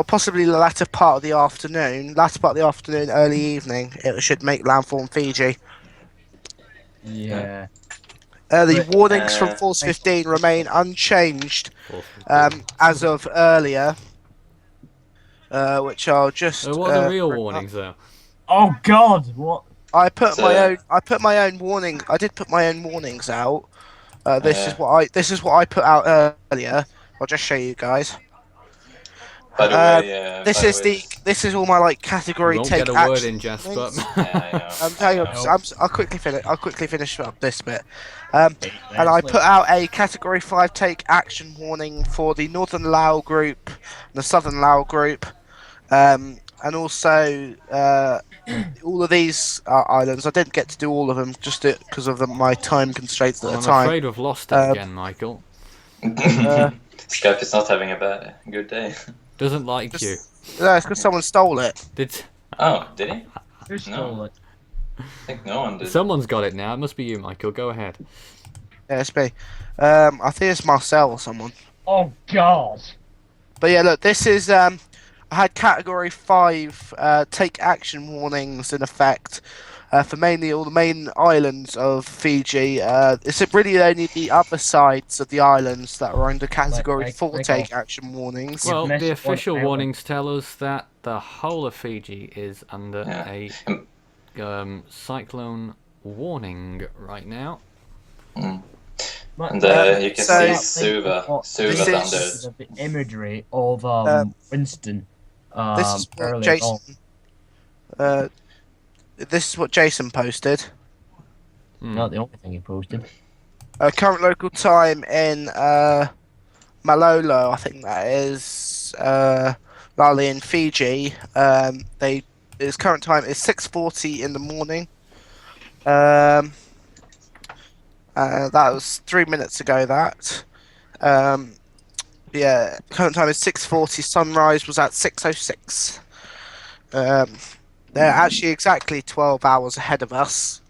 Speaker 7: possibly the latter part of the afternoon, early evening, it should make landfall in Fiji.
Speaker 5: Yeah.
Speaker 7: The
Speaker 5: But-
Speaker 7: warnings from Force 15 remain unchanged
Speaker 1: Force
Speaker 7: as of earlier, which I'll just.
Speaker 1: what are the real
Speaker 7: bring up.
Speaker 1: warnings though?
Speaker 5: Oh God! What?
Speaker 7: I put
Speaker 4: So-
Speaker 7: my own. I put my own warning. I did put my own warnings out. This is what I put out earlier. I'll just show you guys.
Speaker 4: By the way,
Speaker 7: This is all my like category
Speaker 1: You won't
Speaker 7: take
Speaker 1: get a
Speaker 7: action
Speaker 1: word in, Jasper.
Speaker 7: warnings.
Speaker 4: yeah,
Speaker 7: Hang on, I'll quickly finish up this bit. And I put out a Category 5 take action warning for the Northern Lao group, the Southern Lao group, and also all of these islands. I didn't get to do all of them just because of my time constraints at
Speaker 1: I'm
Speaker 7: the time.
Speaker 1: afraid we've lost it again, Michael.
Speaker 4: Skype is not having a good day.
Speaker 1: Doesn't like you.
Speaker 7: No, it's because someone stole it.
Speaker 1: Did
Speaker 4: Oh, did he?
Speaker 5: Who stole it?
Speaker 4: I think no one did.
Speaker 1: someone's got it now? It must be you, Michael. Go ahead.
Speaker 7: Yeah, it's me. I think it's Marcel or someone.
Speaker 5: Oh God!
Speaker 7: But yeah, look, this is I had Category 5 take action warnings in effect for mainly all the main islands of Fiji. It's really only the other sides of the islands that are under Category 4 take action warnings.
Speaker 1: Well,
Speaker 5: missed
Speaker 1: the
Speaker 5: one
Speaker 1: official
Speaker 5: island.
Speaker 1: warnings tell us that the whole of Fiji is under
Speaker 4: Yeah.
Speaker 1: a cyclone warning right now.
Speaker 4: And you can
Speaker 7: So-
Speaker 4: see Suva
Speaker 7: This is-
Speaker 4: thunder.
Speaker 5: The imagery of Winston.
Speaker 7: This is what
Speaker 5: earlier
Speaker 7: Jason. This is what Jason posted.
Speaker 1: Hmm.
Speaker 5: Not the only thing he posted.
Speaker 7: Current local time in Malolo, I think that is, Lali in Fiji. Its current time is 6:40 in the morning. That was 3 minutes ago. Yeah, current time is 6:40. Sunrise was at 6:06. They're actually exactly 12 hours ahead of us.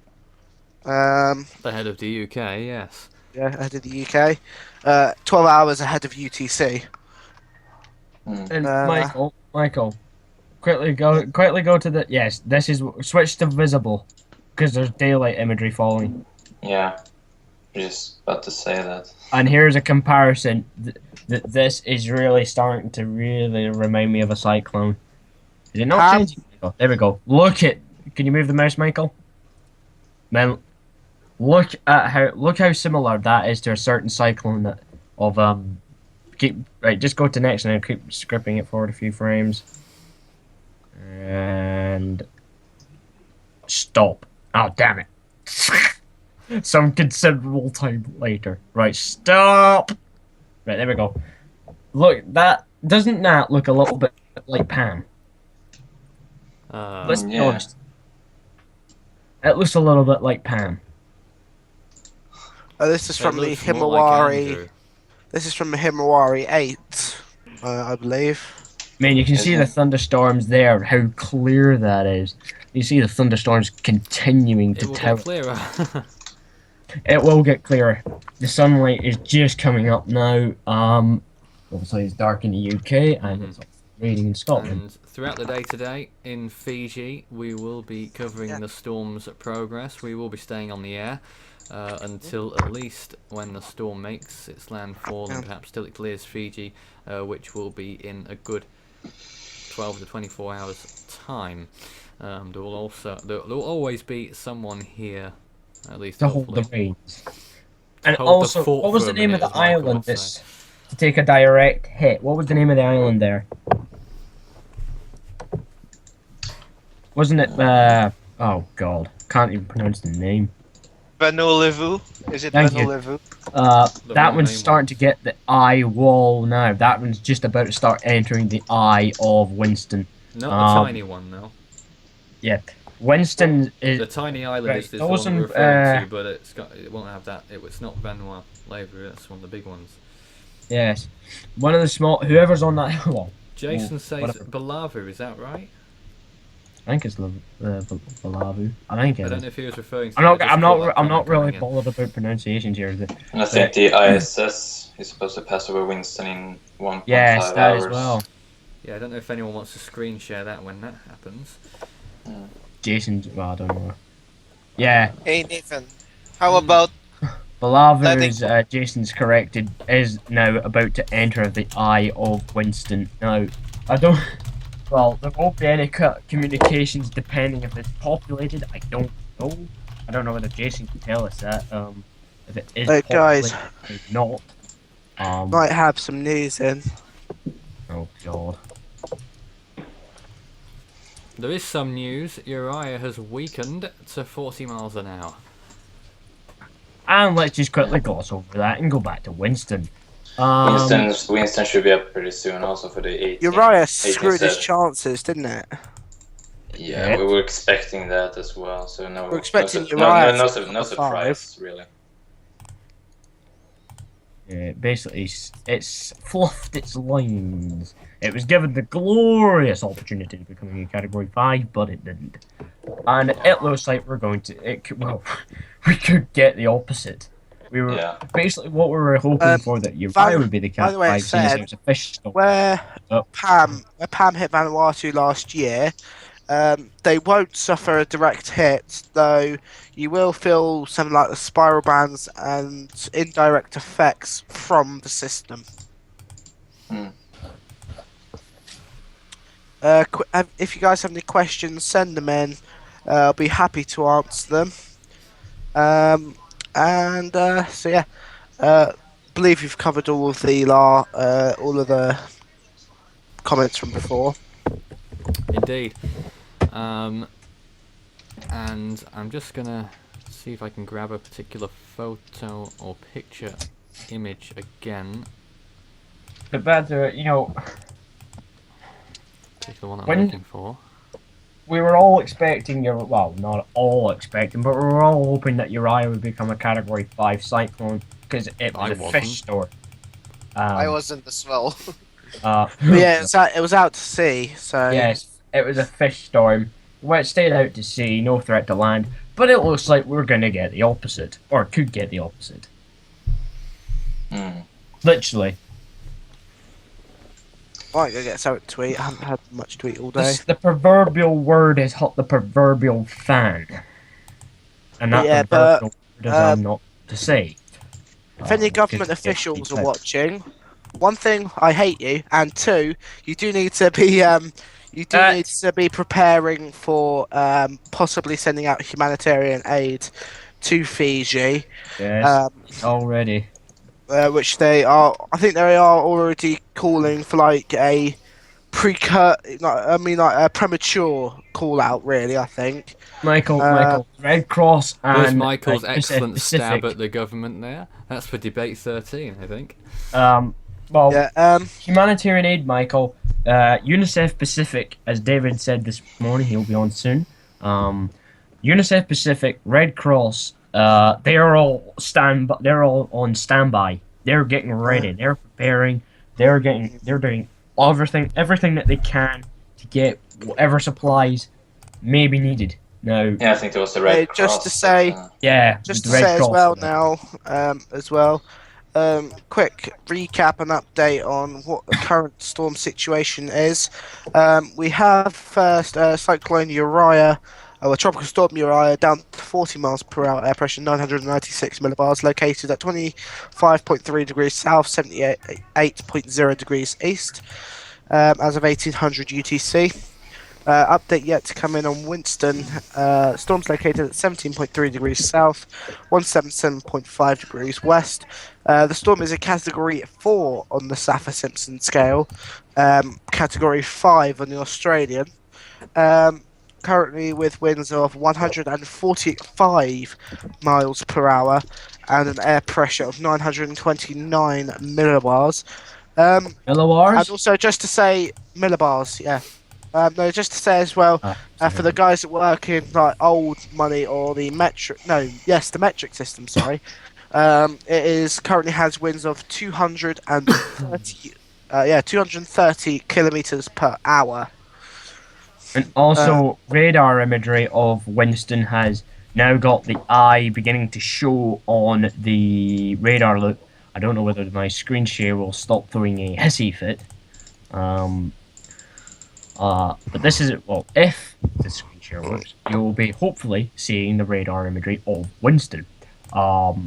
Speaker 1: The head of the UK, yes.
Speaker 7: Yeah, ahead of the UK. 12 hours ahead of UTC.
Speaker 5: And Michael, quickly go to the This is switch to visible because there's daylight imagery following.
Speaker 4: Yeah, just about to say that.
Speaker 5: And here's a comparison. This is really starting to really remind me of a cyclone. Is it not changing? Michael? There we go. Look at. Can you move the mouse, Michael? Man, look how similar that is to a certain cyclone that just go to next and I'll keep scripting it forward a few frames. And stop. Oh damn it. Some considerable time later. Right, stop. Right, there we go. Look, doesn't that look a little bit like Pam? Let's be honest. It looks a little bit like Pam.
Speaker 7: This is from the
Speaker 1: It looks more like
Speaker 7: Himawari.
Speaker 1: Andrew.
Speaker 7: This is from the Himawari 8, I believe.
Speaker 5: Man, you can see the thunderstorms there, how clear that is. You see the thunderstorms continuing
Speaker 1: It
Speaker 5: to
Speaker 1: will
Speaker 5: tower.
Speaker 1: get clearer.
Speaker 5: It will get clearer. The sunlight is just coming up now. Obviously it's dark in the UK and it's raining in Scotland.
Speaker 1: And throughout the day today in Fiji, we will be covering the storm's progress. We will be staying on the air until at least when the storm makes its landfall and perhaps till it clears Fiji, which will be in a good 12 to 24 hours time. There will always be someone here, at least
Speaker 5: To hold the
Speaker 1: hopefully.
Speaker 5: reins. And
Speaker 1: hold the
Speaker 5: also,
Speaker 1: fort
Speaker 5: what was
Speaker 1: for
Speaker 5: the
Speaker 1: a
Speaker 5: name of
Speaker 1: minute,
Speaker 5: the
Speaker 1: as Michael
Speaker 5: island
Speaker 1: would say.
Speaker 5: to take a direct hit? What was the name of the island there? Wasn't it, oh god, can't even pronounce the name.
Speaker 3: Vanuatu? Is it
Speaker 5: Thank you.
Speaker 3: Vanuatu?
Speaker 5: That
Speaker 1: main
Speaker 5: one's
Speaker 1: one.
Speaker 5: starting to get the eye wall now. That one's just about to start entering the eye of Winston.
Speaker 1: Not a tiny one, though.
Speaker 5: Yeah. Winston
Speaker 1: The
Speaker 5: is
Speaker 1: tiny island
Speaker 5: right,
Speaker 1: is the one
Speaker 5: those
Speaker 1: that we're
Speaker 5: in,
Speaker 1: referring to, but it won't have that. It's not Vanuatu Lavu. That's one of the big ones.
Speaker 5: yes, one of the small. Whoever's on that well,
Speaker 1: Jason says
Speaker 5: whatever.
Speaker 1: Balavu. Is that right?
Speaker 5: I think it's Balavu. I think it
Speaker 1: I
Speaker 5: is.
Speaker 1: don't know if he was referring to.
Speaker 5: I'm not.
Speaker 1: that. I just
Speaker 5: I'm
Speaker 1: caught
Speaker 5: not.
Speaker 1: that
Speaker 5: I'm not
Speaker 1: comment
Speaker 5: really
Speaker 1: coming in.
Speaker 5: bothered about pronunciations here.
Speaker 4: And I think the ISS is supposed to pass over Winston in 1.5
Speaker 5: Yes, that
Speaker 4: hours.
Speaker 5: as well.
Speaker 1: Yeah, I don't know if anyone wants to screen share that when that happens.
Speaker 5: Jason. Well, I don't know. Yeah,
Speaker 3: Hey Nathan, how about
Speaker 5: Balavu
Speaker 3: letting
Speaker 5: is Jason's corrected. Is now about to enter the Eye of Winston. Now, I don't. Well, there won't be any communications depending if it's populated. I don't know. I don't know whether Jason can tell us that. If it is
Speaker 7: Hey, guys.
Speaker 5: populated or not.
Speaker 7: Might have some news in.
Speaker 5: Oh god.
Speaker 1: There is some news. Uriah has weakened to 40 miles an hour.
Speaker 5: And let's just quickly gloss over that and go back to Winston.
Speaker 4: Winston should be up pretty soon also for the 18.
Speaker 7: Uriah screwed his
Speaker 4: 18-7.
Speaker 7: chances, didn't it?
Speaker 4: Yeah, we were expecting that as well. So no,
Speaker 7: We're expecting
Speaker 4: no,
Speaker 7: Uriah
Speaker 4: no,
Speaker 7: to
Speaker 4: no
Speaker 7: number
Speaker 4: surprise really.
Speaker 5: Yeah, basically, it's fluffed its lines. It was given the glorious opportunity of becoming a Category 5, but it didn't. And it looks like we're going to... well, we could get the opposite. We were basically what we were hoping for, that Uriah would be the
Speaker 7: by the way,
Speaker 5: Category 5, seeing as
Speaker 7: said,
Speaker 5: it was a fish stock.
Speaker 7: Where Pam hit Vanuatu last year, they won't suffer a direct hit, though you will feel something like the spiral bands and indirect effects from the system. If you guys have any questions, send them in. I'll be happy to answer them. So yeah, believe you've covered all of the comments from before.
Speaker 1: Indeed. And I'm just gonna see if I can grab a particular photo or picture image again.
Speaker 5: But better, you know,
Speaker 1: Particular one
Speaker 5: When-
Speaker 1: I'm looking for.
Speaker 5: we were all expecting well, not all expecting, but we were all hoping that Uriah would become a Category 5 Cyclone because it was
Speaker 1: I
Speaker 5: a
Speaker 1: wasn't.
Speaker 5: fish store.
Speaker 3: I wasn't as well.
Speaker 7: But yeah, it was out to sea, so
Speaker 5: Yes, it was a fish storm. Well, it stayed out to sea, no threat to land, but it looks like we're going to get the opposite, or could get the opposite. Literally.
Speaker 7: might go get something to eat. I haven't had much to eat all day.
Speaker 5: The proverbial word is hot the proverbial fan. And that
Speaker 7: Yeah,
Speaker 5: proverbial
Speaker 7: but,
Speaker 5: word is I'm not to say.
Speaker 7: If any government
Speaker 5: 'cause it
Speaker 7: officials
Speaker 5: keeps
Speaker 7: are
Speaker 5: out.
Speaker 7: watching, one thing, I hate you, and two, you do need to be need to be preparing for possibly sending out humanitarian aid to Fiji,
Speaker 5: Yes, already.
Speaker 7: which they are. I think they are already calling for like a a premature call out. Really, I think.
Speaker 5: Michael, Red Cross and
Speaker 1: There's Michael's
Speaker 5: UNICEF
Speaker 1: excellent
Speaker 5: Pacific.
Speaker 1: stab at the government there. That's for debate 13, I think.
Speaker 5: Well,
Speaker 7: Yeah.
Speaker 5: humanitarian aid, Michael. UNICEF Pacific, as David said this morning, he'll be on soon. UNICEF Pacific, Red Cross, they're all on standby. They're getting ready. They're preparing. They're doing everything that they can to get whatever supplies may be needed. Now,
Speaker 4: Yeah, I think there was the Red Cross.
Speaker 7: just to say-
Speaker 5: yeah,
Speaker 7: Just
Speaker 5: the
Speaker 7: to
Speaker 5: Red
Speaker 7: say as
Speaker 5: Cross
Speaker 7: well
Speaker 5: for that.
Speaker 7: quick recap and update on what the current storm situation is. We have first Cyclone Uriah, Tropical Storm Uriah, down to 40 miles per hour, air pressure 996 millibars, located at 25.3 degrees south, 78.0 degrees east, as of 1800 UTC. Update yet to come in on Winston. Storm's located at 17.3 degrees south, 177.5 degrees west. The storm is a Category 4 on the Saffir-Simpson scale, Category 5 on the Australian. Currently with winds of 145 miles per hour and an air pressure of 929 millibars. And
Speaker 5: Millibars?
Speaker 7: also, just to say, millibars, yeah. No, just to say as well,
Speaker 5: Ah,
Speaker 7: for the guys that work in like old money or the metric, the metric system. Sorry, it is currently has winds of 230, 230 kilometers per hour.
Speaker 5: And also, radar imagery of Winston has now got the eye beginning to show on the radar loop. I don't know whether my screen share will stop throwing a hissy fit. But this is well, if the screen share works, you'll be hopefully seeing the radar imagery of Winston. But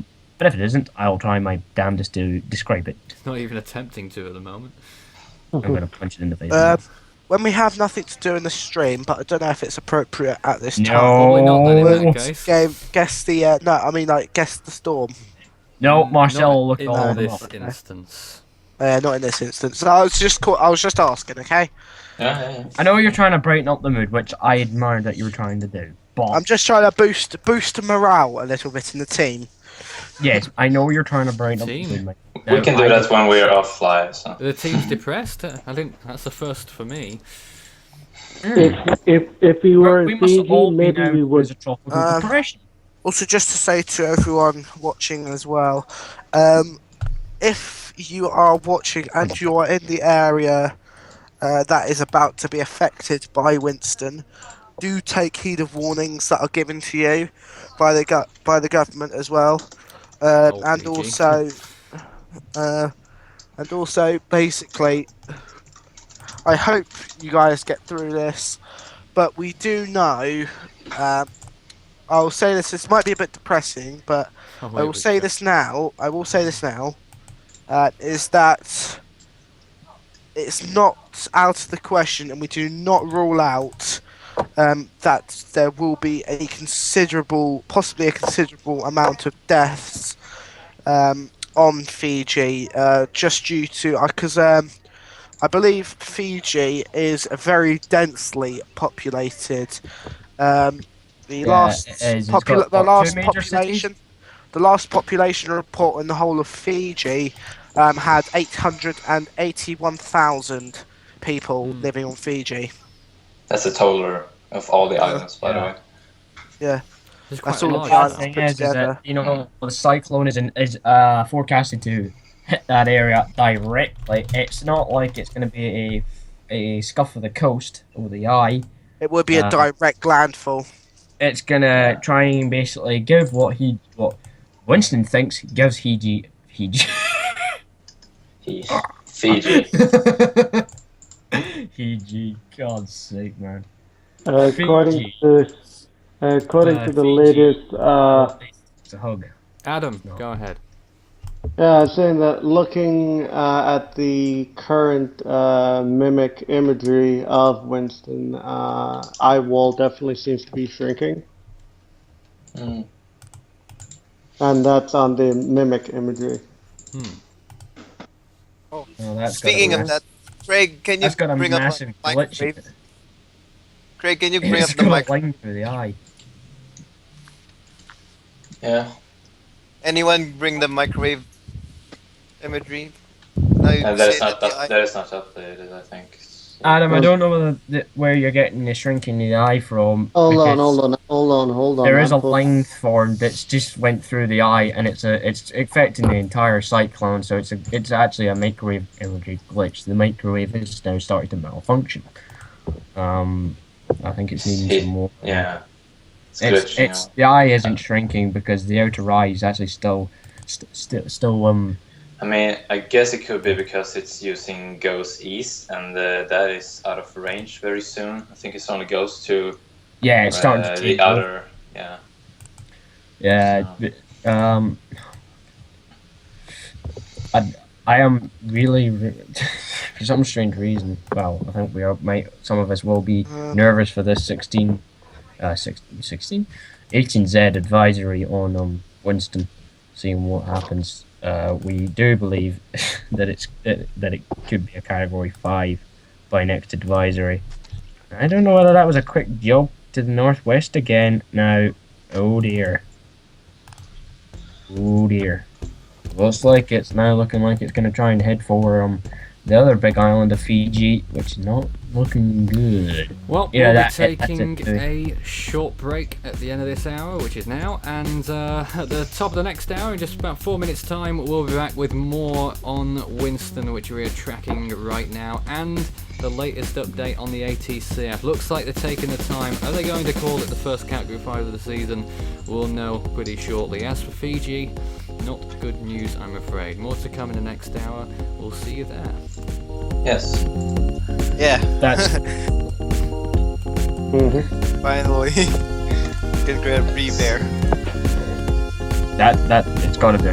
Speaker 5: if it isn't, I'll try my damnedest to describe it.
Speaker 1: Not even attempting to at the moment.
Speaker 5: I'm gonna punch it in the face.
Speaker 7: When we have nothing to do in the stream, but I don't know if it's appropriate at this time.
Speaker 1: Probably not then in
Speaker 5: No,
Speaker 1: that case.
Speaker 7: Guess the guess the storm.
Speaker 5: no, Marcel
Speaker 1: Not
Speaker 5: will look
Speaker 1: in
Speaker 5: all of them
Speaker 1: this
Speaker 5: up.
Speaker 1: instance.
Speaker 7: Not in this instance. I was just asking, okay?
Speaker 4: Yeah.
Speaker 5: I know you're trying to brighten up the mood, which I admire that you were trying to do. But
Speaker 7: I'm just trying to boost morale a little bit in the team.
Speaker 5: yes, I know you're trying to brighten up
Speaker 1: Team.
Speaker 5: the mood. Mate.
Speaker 4: We can do that when we're off live. So.
Speaker 1: The team's depressed. I think that's the first for me.
Speaker 6: If we were
Speaker 5: We
Speaker 6: in
Speaker 5: must
Speaker 6: Fiji,
Speaker 5: all be
Speaker 6: maybe
Speaker 5: now
Speaker 6: we
Speaker 5: as
Speaker 6: would.
Speaker 5: a tropical depression.
Speaker 7: Also, just to say to everyone watching as well, if you are watching and you are in the area that is about to be affected by Winston, do take heed of warnings that are given to you by the government as well, and
Speaker 1: Fiji.
Speaker 7: also basically, I hope you guys get through this, but we do know. I'll say this. This might be a bit depressing, but
Speaker 1: Oh,
Speaker 7: I will say this now. Is that it's not out of the question, and we do not rule out that there will be possibly a considerable amount of deaths on Fiji, just due to because I believe Fiji is a very densely populated. The
Speaker 5: Yeah,
Speaker 7: last
Speaker 5: it is. It's got, what, two major cities?
Speaker 7: the last population report in the whole of Fiji had 881,000 people living on Fiji.
Speaker 4: That's the total of all the islands, by the way.
Speaker 7: Yeah,
Speaker 1: It's quite
Speaker 7: that's all
Speaker 1: large,
Speaker 7: the
Speaker 1: isn't
Speaker 7: islands
Speaker 1: it?
Speaker 7: put
Speaker 5: Is that,
Speaker 7: together.
Speaker 5: you know, the cyclone is forecasted to hit that area directly. It's not like it's going to be a scuff of the coast or the eye.
Speaker 7: It would be a direct landfall.
Speaker 5: It's gonna try and basically give what Winston thinks gives Fiji.
Speaker 4: Fiji.
Speaker 5: Fiji, God's sake, man.
Speaker 6: According
Speaker 5: Fiji.
Speaker 6: to the
Speaker 5: Fiji.
Speaker 6: latest,
Speaker 5: It's a hug.
Speaker 1: Adam,
Speaker 5: No.
Speaker 1: go ahead.
Speaker 6: saying that looking at the current mimic imagery of Winston, eye wall definitely seems to be shrinking,
Speaker 4: Mm.
Speaker 6: and that's on the mimic imagery.
Speaker 5: Oh, that's
Speaker 3: Speaking
Speaker 5: got a
Speaker 3: of that, Craig, can you
Speaker 5: that's got a
Speaker 3: bring up
Speaker 5: massive
Speaker 3: the
Speaker 5: glitch.
Speaker 3: microwave? Craig, can you bring
Speaker 5: It's
Speaker 3: up the
Speaker 5: got
Speaker 3: mic?
Speaker 5: a line through the eye.
Speaker 4: Yeah.
Speaker 3: Anyone bring the microwave imagery? No, you
Speaker 4: And
Speaker 3: say
Speaker 4: that is not
Speaker 3: that the eye-
Speaker 4: that is not updated, I think. So-
Speaker 5: Adam, I don't know where you're getting the shrinking the eye from.
Speaker 6: Hold
Speaker 5: because
Speaker 6: on.
Speaker 5: There is a line formed that's just went through the eye, and it's affecting the entire cyclone. So it's actually a microwave imagery glitch. The microwave is now starting to malfunction. I think it's needing some more.
Speaker 4: Yeah.
Speaker 5: It's the eye isn't shrinking because the outer eye is actually still.
Speaker 4: I mean, I guess it could be because it's using goes east, and that is out of range very soon. I think it only goes to
Speaker 5: Yeah, it's starting to
Speaker 4: the
Speaker 5: take off.
Speaker 4: other. Yeah.
Speaker 5: Yeah, I am really, for some strange reason. Well, I think some of us will be nervous for this 18Z advisory on Winston, seeing what happens. We do believe that it could be a Category 5 by next advisory. I don't know whether that was a quick joke to the northwest again. Now, oh dear. Oh dear. Looks like it's now looking like it's going to try and head for the other big island of Fiji, which is not looking good.
Speaker 1: Well,
Speaker 5: Yeah,
Speaker 1: we'll be
Speaker 5: that's
Speaker 1: taking
Speaker 5: it.
Speaker 1: a short break at the end of this hour, which is now, and at the top of the next hour, in just about 4 minutes' time, we'll be back with more on Winston, which we are tracking right now, and the latest update on the ATCF. Looks like they're taking the time. Are they going to call it the first Category 5 of the season? We'll know pretty shortly. As for Fiji, not good news, I'm afraid. More to come in the next hour. We'll see you there.
Speaker 4: Yes.
Speaker 7: Yeah,
Speaker 5: That's
Speaker 7: finally. Good breathe there.
Speaker 5: that it's gotta be.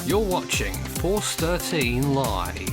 Speaker 1: You're watching Force 13 Live.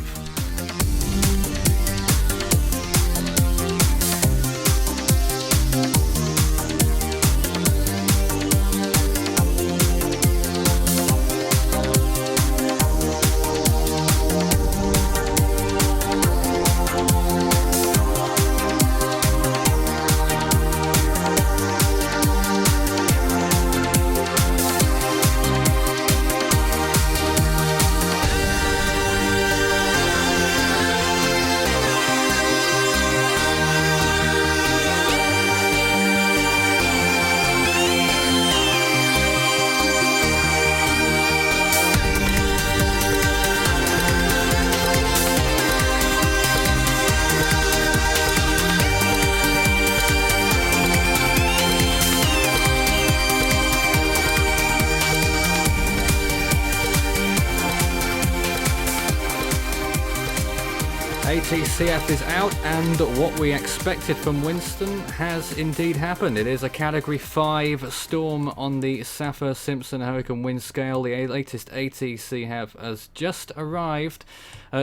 Speaker 1: ATCF is out, and what we expected from Winston has indeed happened. It is a Category 5 storm on the Saffir-Simpson hurricane wind scale. The latest ATCF has just arrived,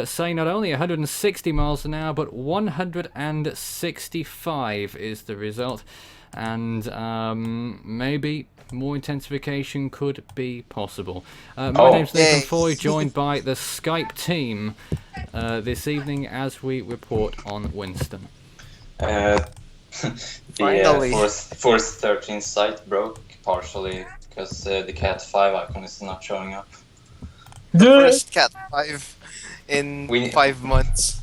Speaker 1: saying not only 160 miles an hour, but 165 is the result. And maybe more intensification could be possible. My name's Nathan Foy, joined by the Skype team this evening as we report on Winston.
Speaker 4: The Force 13 site broke partially because the Cat 5 icon is not showing up.
Speaker 8: The first Cat 5 in 5 months.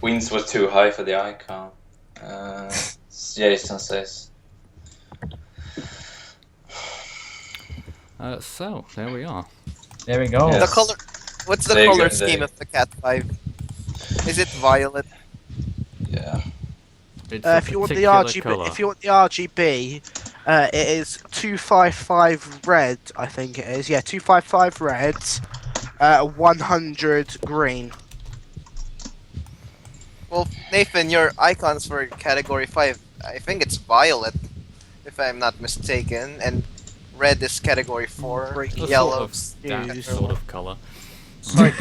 Speaker 4: Winds were too high for the icon. Jason says.
Speaker 1: So there we are.
Speaker 5: There we go.
Speaker 4: Yes.
Speaker 8: The color. What's the color scheme of the Cat 5? Is it violet?
Speaker 4: Yeah.
Speaker 1: It's
Speaker 7: If you want the RGB, it is 255 red. I think it is. Yeah, 255 red, 100 green.
Speaker 8: Well, Nathan, your icons for Category 5, I think it's violet, if I'm not mistaken, and red is Category 4, yellow
Speaker 1: that sort of colour.
Speaker 7: Sorry.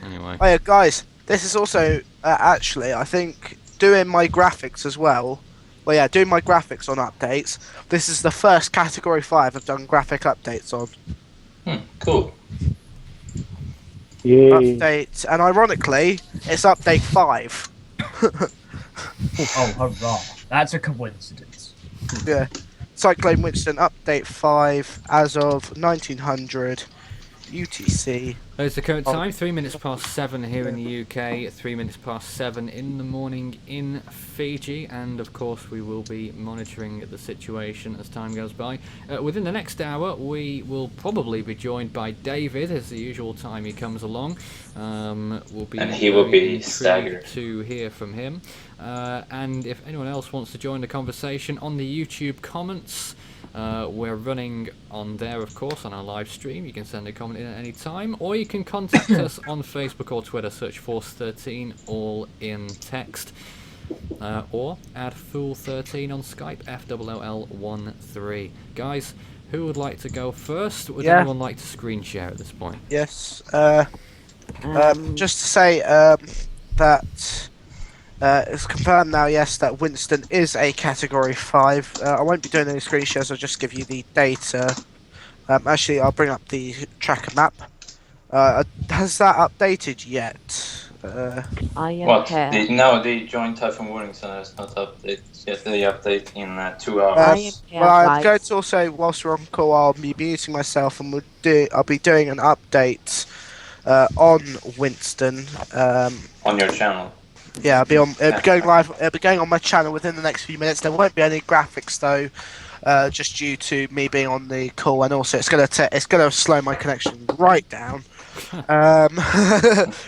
Speaker 1: Anyway.
Speaker 7: Oh yeah, guys, this is also actually, I think, doing my graphics as well. Well, yeah, doing my graphics on updates. This is the first Category 5 I've done graphic updates on.
Speaker 4: Cool.
Speaker 6: Yay.
Speaker 7: Update, and ironically, it's update 5.
Speaker 5: Oh, hurrah. That's a coincidence.
Speaker 7: Yeah. Cyclone Winston, update 5 as of 1900 UTC.
Speaker 1: There's the current time, 3 minutes past 7 here in the UK, 3 minutes past 7 in the morning in Fiji, and of course we will be monitoring the situation as time goes by. Within the next hour we will probably be joined by David as the usual time he comes along.
Speaker 4: And he will be staggered
Speaker 1: to hear from him. And if anyone else wants to join the conversation on the YouTube comments, we're running on there, of course, on our live stream. You can send a comment in at any time, or you can contact us on Facebook or Twitter. Search Force13, all in text, or add Fool13 on Skype, FOOL13. Guys, who would like to go first? Would anyone like to screen share at this point?
Speaker 7: Yes. Just to say that it's confirmed now, yes, that Winston is a Category 5. I won't be doing any screen shares, I'll just give you the data. Actually, I'll bring up the tracker map. Has that updated yet?
Speaker 2: I am
Speaker 4: What?
Speaker 2: here.
Speaker 4: The joint Typhoon warning center has not updated yet. The update in 2 hours.
Speaker 2: here,
Speaker 7: Well, I'm
Speaker 2: guys.
Speaker 7: going to also, whilst we're on call, I'll be muting myself, and I'll be doing an update on Winston.
Speaker 4: On your channel.
Speaker 7: Yeah, it'll be going live. It'll be going on my channel within the next few minutes. There won't be any graphics though, just due to me being on the call, and also it's gonna slow my connection right down.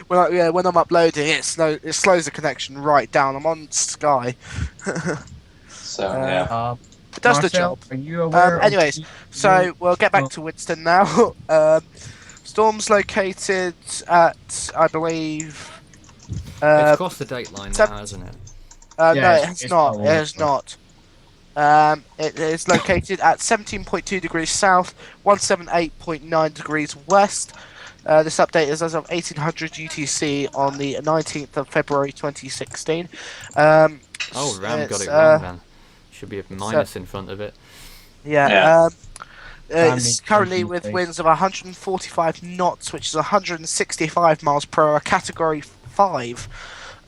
Speaker 7: When I'm uploading, it slows the connection right down. I'm on Sky.
Speaker 4: So yeah.
Speaker 7: It does the
Speaker 5: Marcel,
Speaker 7: job.
Speaker 5: Are you aware of
Speaker 7: Anyways, so we'll get back to Winston now. Storm's located at, I believe.
Speaker 1: It's crossed the date line now, hasn't it?
Speaker 7: No,
Speaker 5: Yeah,
Speaker 7: it has not. It has not. It is located at 17.2 degrees south, 178.9 degrees west. This update is as of 1800 UTC on the 19th of February 2016.
Speaker 1: Ram got it wrong then. Should be a minus in front of it.
Speaker 7: Yeah.
Speaker 5: Yeah.
Speaker 7: It's currently with winds of 145 knots, which is 165 miles per hour, Category 5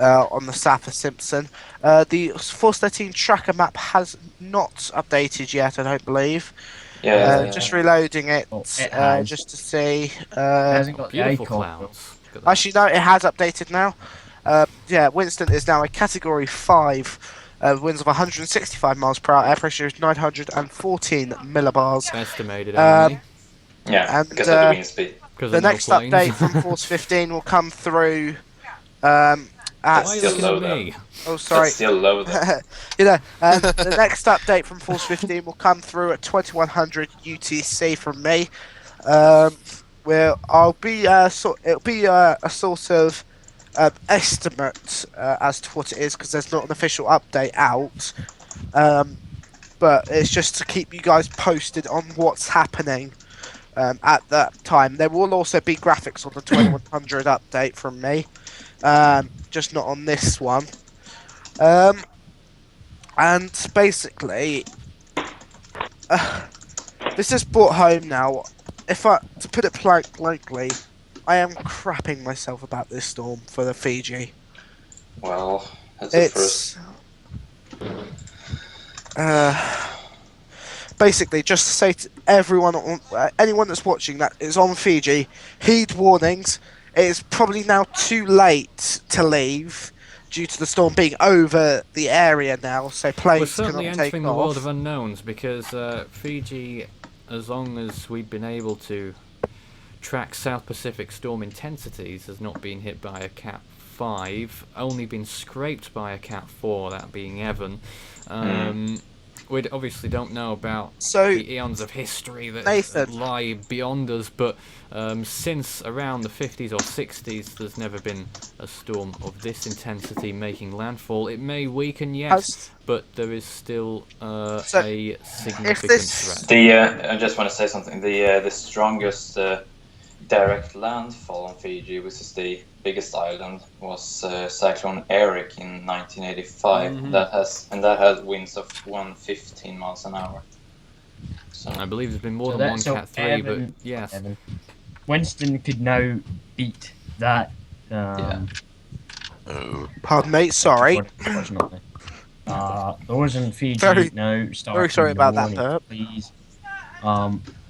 Speaker 7: on the Saffir-Simpson. The Force 13 tracker map has not updated yet, I don't believe. Just reloading it,
Speaker 5: has.
Speaker 7: just to see.
Speaker 5: It hasn't got the
Speaker 1: Beautiful
Speaker 5: icon.
Speaker 1: clouds.
Speaker 7: Actually, no, it has updated now. Winston is now a Category 5. Winds of 165 miles per hour, air pressure is 914 millibars.
Speaker 1: Estimated only.
Speaker 4: Yeah,
Speaker 7: and,
Speaker 4: because of the wind speed.
Speaker 7: The next update from Force 15 will come through at...
Speaker 1: Why are
Speaker 4: Still
Speaker 1: you
Speaker 4: low,
Speaker 1: looking at me?
Speaker 7: Oh, sorry.
Speaker 4: That's still low though.
Speaker 7: The next update from Force 15 will come through at 2100 UTC from me. Where I'll be it'll be a sort of estimate as to what it is because there's not an official update out. But it's just to keep you guys posted on what's happening at that time. There will also be graphics on the 2100 update from me, just not on this one. And basically, this is brought home now. To put it blankly, I am crapping myself about this storm for the Fiji.
Speaker 4: Well, that's a first.
Speaker 7: Basically, just to say to everyone, anyone that's watching that is on Fiji, heed warnings. It is probably now too late to leave due to the storm being over the area now, so planes
Speaker 1: We're certainly
Speaker 7: cannot take
Speaker 1: entering the
Speaker 7: off.
Speaker 1: world of unknowns because Fiji, as long as we've been able to track South Pacific storm intensities, has not been hit by a Cat 5, only been scraped by a Cat 4, that being Evan. We obviously don't know about the eons of history that lie beyond us, but since around the 50s or 60s, there's never been a storm of this intensity making landfall. It may weaken, yes, but there is still a significant threat.
Speaker 4: I just want to say something. The strongest direct landfall on Fiji, which is the biggest island, was Cyclone Eric in 1985. That had winds of 115 miles an hour. So
Speaker 1: I believe there's been more than one Cat 3, but yes.
Speaker 5: Winston could now beat that.
Speaker 7: Pardon me, sorry.
Speaker 5: Unfortunately. Those in Fiji now start.
Speaker 7: Very sorry about that,
Speaker 5: burp. Please.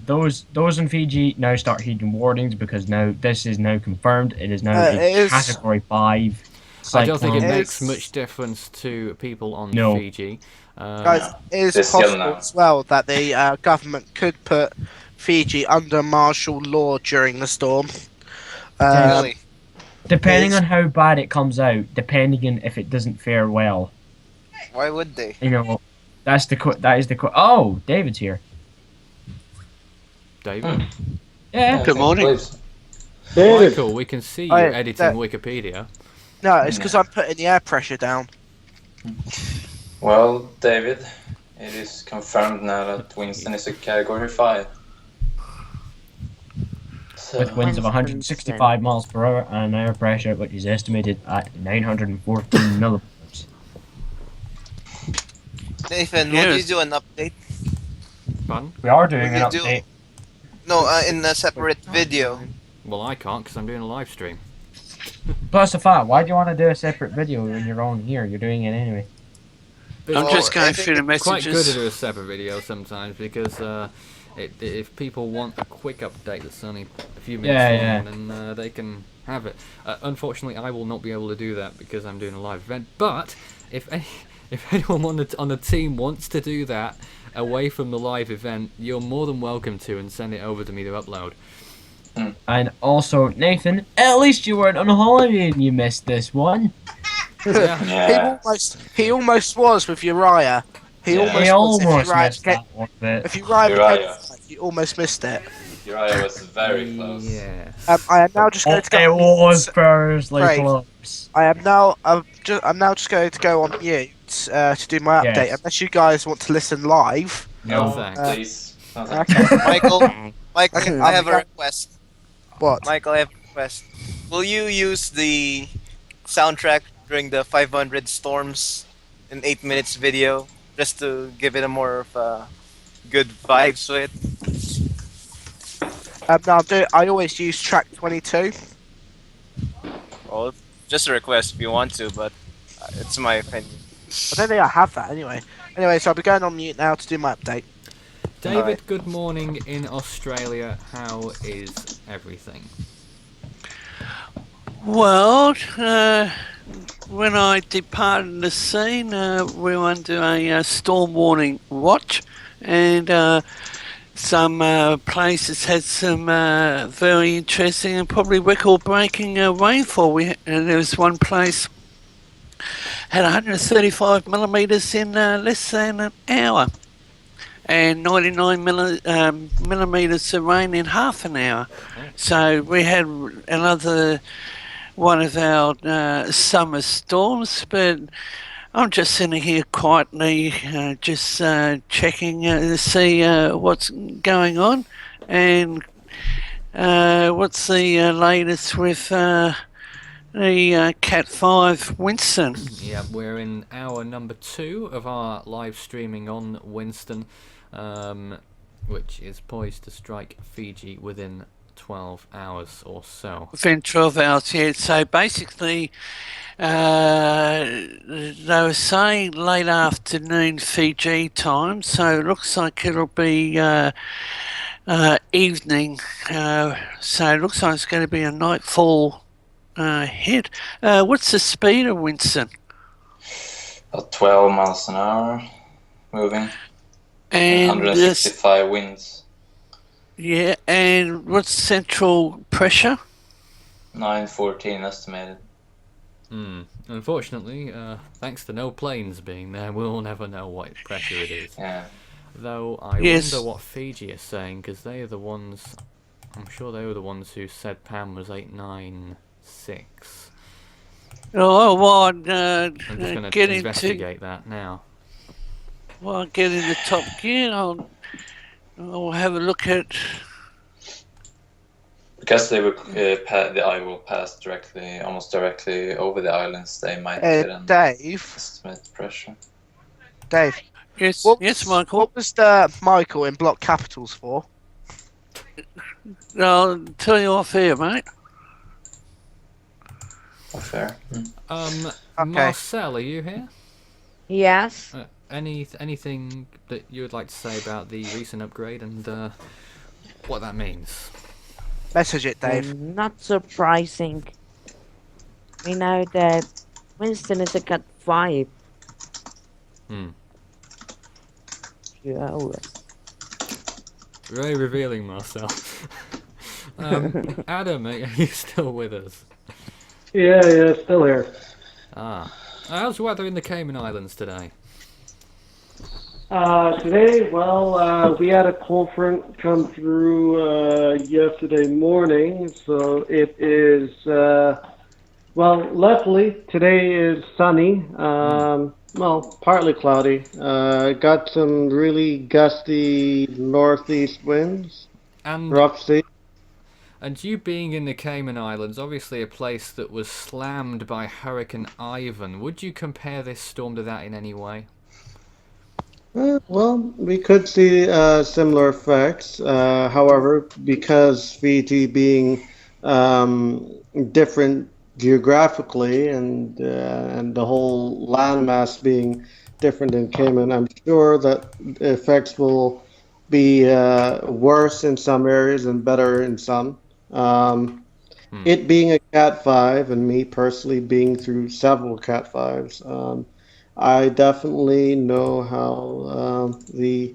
Speaker 5: Those in Fiji now start heeding warnings because now this is now confirmed. It is now a Category 5 cyclone.
Speaker 1: I don't think it makes much difference to people on Fiji.
Speaker 7: Guys, it is possible as well that the government could put Fiji under martial law during the storm.
Speaker 8: Really?
Speaker 5: Depending on how bad it comes out, depending on if it doesn't fare well.
Speaker 8: Why would they?
Speaker 5: You know, that is the Oh, David's here.
Speaker 1: David?
Speaker 5: Yeah.
Speaker 9: Good morning.
Speaker 1: Michael, we can see you editing Wikipedia.
Speaker 7: No, it's because I'm putting the air pressure down.
Speaker 4: Well, David, it is confirmed now that Winston is a Category 5.
Speaker 5: With winds of 165 miles per hour and an air pressure which is estimated at 914 millimeters.
Speaker 8: Nathan, would you do an update?
Speaker 1: Pardon?
Speaker 5: We are doing an update.
Speaker 8: No, in a separate video.
Speaker 1: Well, I can't because I'm doing a live stream.
Speaker 5: Plus the fact, why do you want to do a separate video when you're on here? You're doing it anyway.
Speaker 9: I'm just going through the messages.
Speaker 1: It's quite good to do a separate video sometimes because if people want a quick update that's only a few minutes long, then they can have it. Unfortunately, I will not be able to do that because I'm doing a live event. But if anyone on the team wants to do that away from the live event, you're more than welcome to, and send it over to me to upload.
Speaker 5: And also, Nathan, at least you weren't on holiday and you missed this one.
Speaker 7: He almost was with Uriah. He almost missed that one bit. If Uriah you almost missed it.
Speaker 4: Uriah was very close.
Speaker 1: Yes.
Speaker 7: I am now just going to go.
Speaker 5: It was very close.
Speaker 7: I'm now just going to go on mute to do my update. Unless you guys want to listen live.
Speaker 1: No, thanks.
Speaker 4: Please.
Speaker 7: Okay.
Speaker 8: Michael, I have a request.
Speaker 7: What?
Speaker 8: Michael, I have a request. Will you use the soundtrack during the 500 storms in 8 minutes video just to give it a more of a good vibe to it?
Speaker 7: I always use track 22.
Speaker 8: Well, just a request if you want to, but it's my opinion.
Speaker 7: I don't think I have that anyway. Anyway, so I'll be going on mute now to do my update.
Speaker 1: David, good morning in Australia. How is everything?
Speaker 9: Well, when I departed the scene, we were under a storm warning watch, and some places had some very interesting and probably record-breaking rainfall. And there was one place had 135 millimeters in less than an hour, and 99 millimeters of rain in half an hour. So we had another one of our summer storms, but I'm just sitting here quietly, just checking to see what's going on, and what's the latest with the Cat 5 Winston.
Speaker 1: Yeah, we're in hour number 2 of our live streaming on Winston, which is poised to strike Fiji within 12 hours or so.
Speaker 9: Within 12 hours, yeah. So basically, they were saying late afternoon Fiji time, so it looks like it'll be evening. So it looks like it's going to be a nightfall hit. What's the speed of Winston?
Speaker 4: About 12 miles an hour, moving.
Speaker 9: And
Speaker 4: 165 winds.
Speaker 9: Yeah, and what's central pressure?
Speaker 4: 914 estimated.
Speaker 1: Unfortunately, thanks to no planes being there, we'll never know what pressure it is.
Speaker 4: Yeah.
Speaker 1: Though I wonder what Fiji is saying, because they are the ones. I'm sure they were the ones who said PAM was 896.
Speaker 9: Oh, well,
Speaker 1: I'm just going to investigate that now.
Speaker 9: Well, I'll get in the top gear. I'll have a look at.
Speaker 4: Because they will, the eye will pass directly, almost directly over the islands. They might get an estimate pressure.
Speaker 7: Dave.
Speaker 9: Yes, yes, Michael.
Speaker 7: What was the Michael in block capitals for?
Speaker 9: I'll tell you off here, mate.
Speaker 4: Off air.
Speaker 7: Okay.
Speaker 1: Marcel, are you here?
Speaker 2: Yes.
Speaker 1: Anything that you would like to say about the recent upgrade and what that means?
Speaker 7: Message it, Dave.
Speaker 2: Not surprising. We know that Winston is a Cat 5. Yeah.
Speaker 1: Very revealing, Marcel. Adam, are you still with us?
Speaker 6: Yeah, still here.
Speaker 1: How's the weather in the Cayman Islands today?
Speaker 6: Today, well, we had a cold front come through yesterday morning, so it is, well, luckily, today is sunny, well, partly cloudy. Got some really gusty northeast winds, rough sea.
Speaker 1: And you being in the Cayman Islands, obviously a place that was slammed by Hurricane Ivan, would you compare this storm to that in any way?
Speaker 6: Well, we could see similar effects. However, because Fiji being different geographically and the whole landmass being different in Cayman, I'm sure that the effects will be worse in some areas and better in some. It being a Cat 5 and me personally being through several Cat 5s, I definitely know how the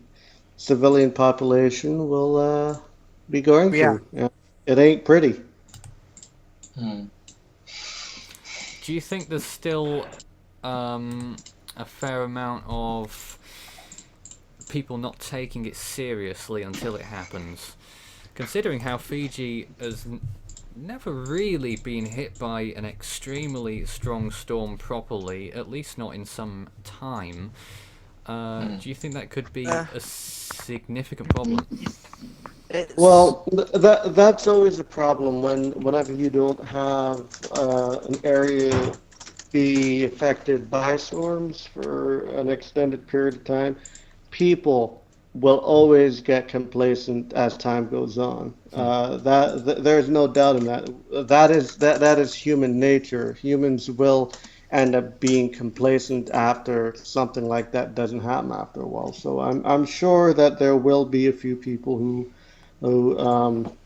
Speaker 6: civilian population will be going through. It ain't pretty.
Speaker 1: Do you think there's still a fair amount of people not taking it seriously until it happens? Considering how Fiji has never really been hit by an extremely strong storm properly, at least not in some time, do you think that could be a significant problem?
Speaker 6: Well, that's always a problem whenever you don't have an area be affected by storms for an extended period of time. People will always get complacent as time goes on. There's no doubt in that. That is human nature. Humans will end up being complacent after something like that doesn't happen after a while. So I'm sure that there will be a few people who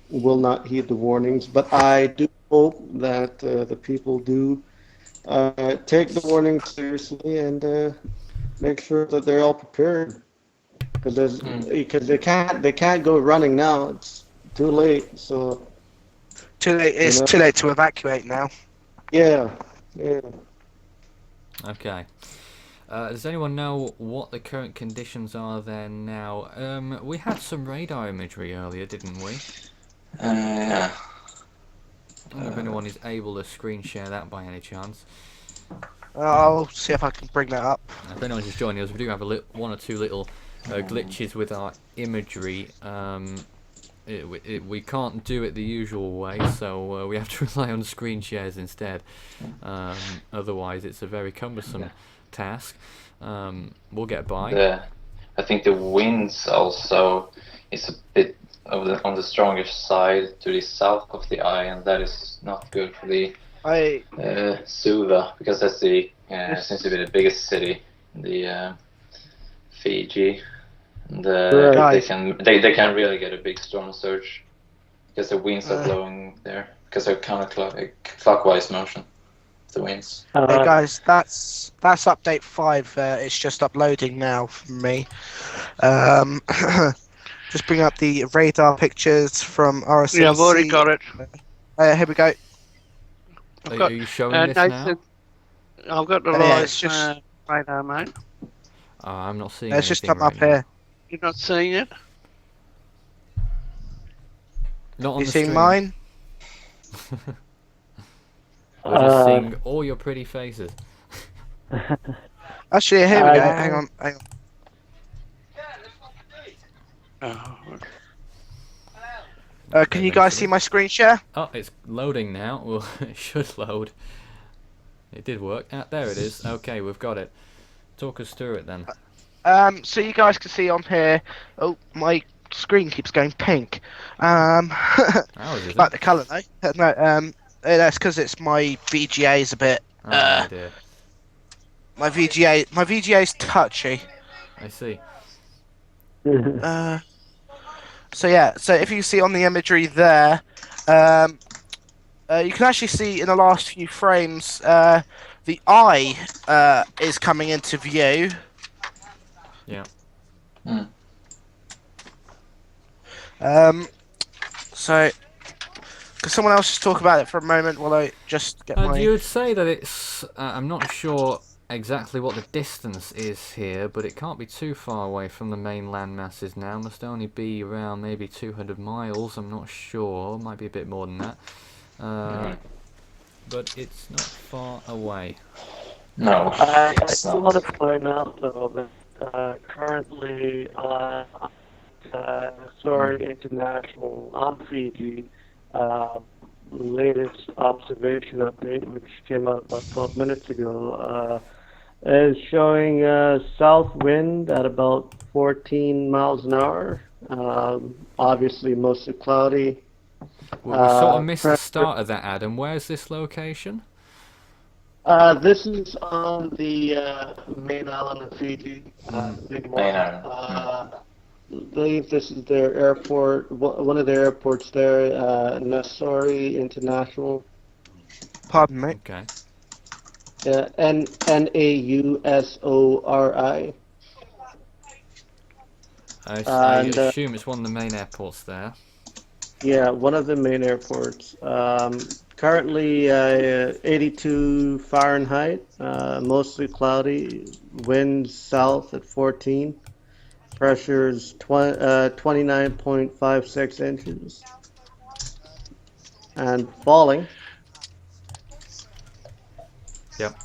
Speaker 6: will not heed the warnings, but I do hope that the people do take the warnings seriously and make sure that they're all prepared. Because they can't go running now. It's too late. So
Speaker 7: too late. It's too late to evacuate now.
Speaker 6: Yeah.
Speaker 1: Okay. Does anyone know what the current conditions are there now? We had some radar imagery earlier, didn't we?
Speaker 4: Yeah.
Speaker 1: I don't know if anyone is able to screen share that by any chance.
Speaker 7: I'll see if I can bring that up.
Speaker 1: If anyone's just joining us, we do have one or two little glitches with our imagery. We can't do it the usual way, so we have to rely on screen shares instead. Otherwise, it's a very cumbersome task. We'll get by.
Speaker 4: I think the winds also is a bit on the stronger side to the south of the eye, and that is not good for the Suva, because that's the seems to be the biggest city in the Fiji. And they can really get a big storm surge because the winds are blowing there, because they're counterclockwise motion. The winds.
Speaker 7: Hey guys, that's update 5. It's just uploading now for me. Just bring up the radar pictures from RSLC.
Speaker 9: Yeah, I've already got it.
Speaker 7: Here we go.
Speaker 1: Are you showing this now?
Speaker 9: I've got the live radar, mate.
Speaker 1: I'm not seeing
Speaker 7: It's just
Speaker 1: anything
Speaker 7: come up
Speaker 1: right
Speaker 7: here.
Speaker 9: You're not seeing it?
Speaker 1: Not on
Speaker 7: You
Speaker 1: the
Speaker 7: seeing
Speaker 1: stream.
Speaker 7: mine?
Speaker 1: We're just seeing all your pretty faces.
Speaker 7: Actually, here we go. Hang on. Can you guys see my screen share?
Speaker 1: Oh, it's loading now. Well, it should load. It did work. There it is. Okay, we've got it. Talk us through it then.
Speaker 7: So you guys can see on here. Oh, my screen keeps going pink.
Speaker 1: Ours isn't.
Speaker 7: Like the colour though. No, that's because it's my VGA's a bit.
Speaker 1: Oh dear.
Speaker 7: My VGA's touchy.
Speaker 1: I see.
Speaker 7: So yeah, so if you see on the imagery there, you can actually see in the last few frames, the eye is coming into view.
Speaker 1: Yeah.
Speaker 7: So, could someone else just talk about it for a moment while I just get my...
Speaker 1: You would say that it's... I'm not sure exactly what the distance is here, but it can't be too far away from the main land masses now. Must only be around maybe 200 miles, I'm not sure. Might be a bit more than that. But it's not far away.
Speaker 4: No,
Speaker 6: I
Speaker 4: it's
Speaker 6: do
Speaker 4: not.
Speaker 6: want to point out though that currently Soaring International on Fiji, latest observation update, which came out about 12 minutes ago, is showing south wind at about 14 miles an hour. Obviously mostly cloudy.
Speaker 1: We sort of missed the start of that, Adam. Where's this location?
Speaker 6: This is on the main island of Fiji. Big
Speaker 4: Main island.
Speaker 6: I believe this is their airport, one of their airports there, Nassori International.
Speaker 7: Pardon me?
Speaker 1: Okay.
Speaker 6: Yeah, Nausori.
Speaker 1: I assume it's one of the main airports there.
Speaker 6: Yeah, one of the main airports. Currently 82 Fahrenheit, mostly cloudy, winds south at 14, pressures 29.56 inches, and falling.
Speaker 1: Yep.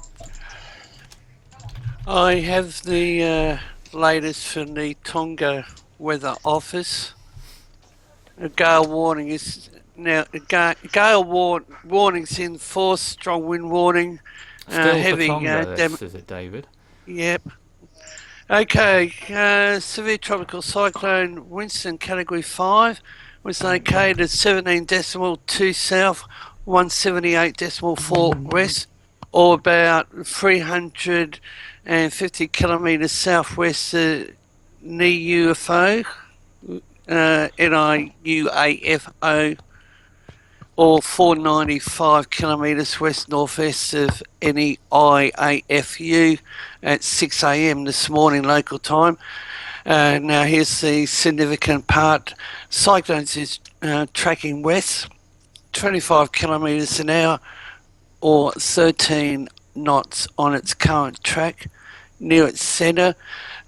Speaker 9: I have the latest from the Tonga Weather Office. A gale warning is now warning's in force. Strong wind warning.
Speaker 1: Still
Speaker 9: Heavy.
Speaker 1: for Tonga, is it, David?
Speaker 9: Yep. Okay. Severe tropical cyclone Winston, Category 5, was located at 17.2 south, 178.4 west, or about 350 kilometres southwest of NIUFO. NIUAFO, or 495 kilometres west northwest of NEIAFU at 6 a.m. this morning local time. Now here's the significant part. Cyclones is tracking west, 25 kilometres an hour or 13 knots on its current track. Near its centre,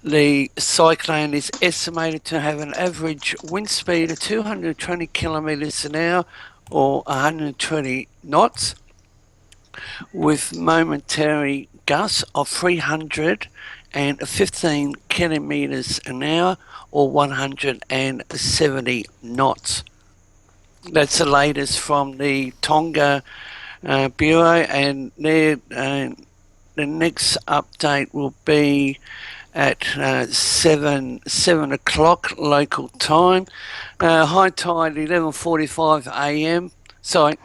Speaker 9: the cyclone is estimated to have an average wind speed of 220 kilometres an hour or 120 knots, with momentary gusts of 315 kilometers an hour, or 170 knots. That's the latest from the Tonga Bureau, and the next update will be at 7 o'clock local time. High tide 11:45 a.m. Sorry,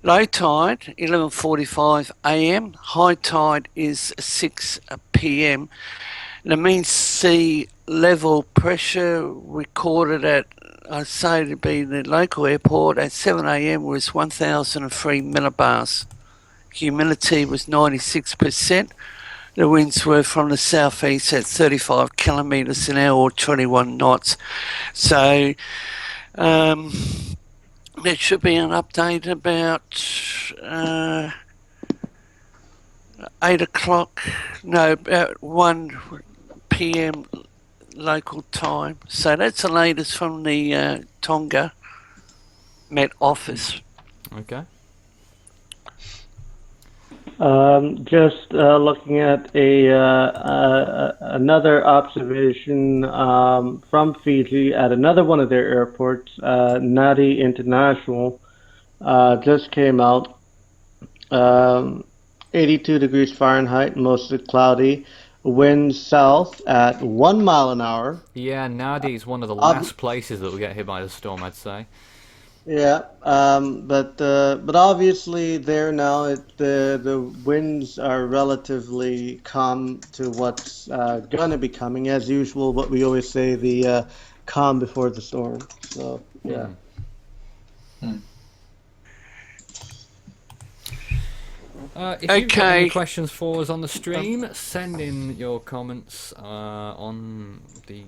Speaker 9: low tide 11:45 a.m. High tide is 6 p.m. The mean sea level pressure recorded at, I'd say to be the local airport, at 7 a.m. was 1,003 millibars. Humidity was 96%. The winds were from the southeast at 35 kilometres an hour, or 21 knots. So there should be an update about 8 o'clock, no, about 1 p.m. local time. So that's the latest from the Tonga Met Office.
Speaker 1: Okay.
Speaker 6: Just looking at another observation from Fiji at another one of their airports, Nadi International, just came out. 82 degrees Fahrenheit, mostly cloudy. Wind south at 1 mile an hour.
Speaker 1: Yeah, Nadi is one of the last places that will get hit by the storm, I'd say.
Speaker 6: Yeah, but obviously there now the winds are relatively calm to what's gonna be coming. As usual, what we always say, the calm before the storm. So yeah.
Speaker 1: If you've got any questions for us on the stream, send in your comments on the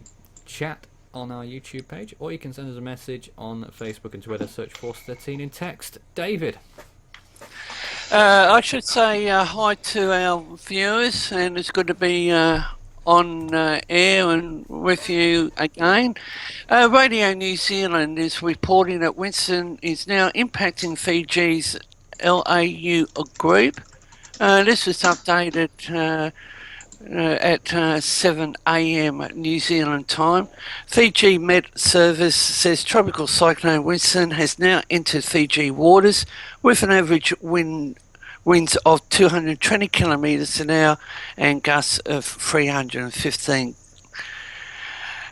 Speaker 1: chat on our YouTube page, or you can send us a message on Facebook and Twitter. Search Force 13 in text. David.
Speaker 9: I should say hi to our viewers, and it's good to be on air and with you again. Radio New Zealand is reporting that Winston is now impacting Fiji's LAU group. This was updated at 7 a.m. New Zealand time. Fiji Met Service says Tropical Cyclone Winston has now entered Fiji waters with an average winds of 220 kilometres an hour and gusts of 315.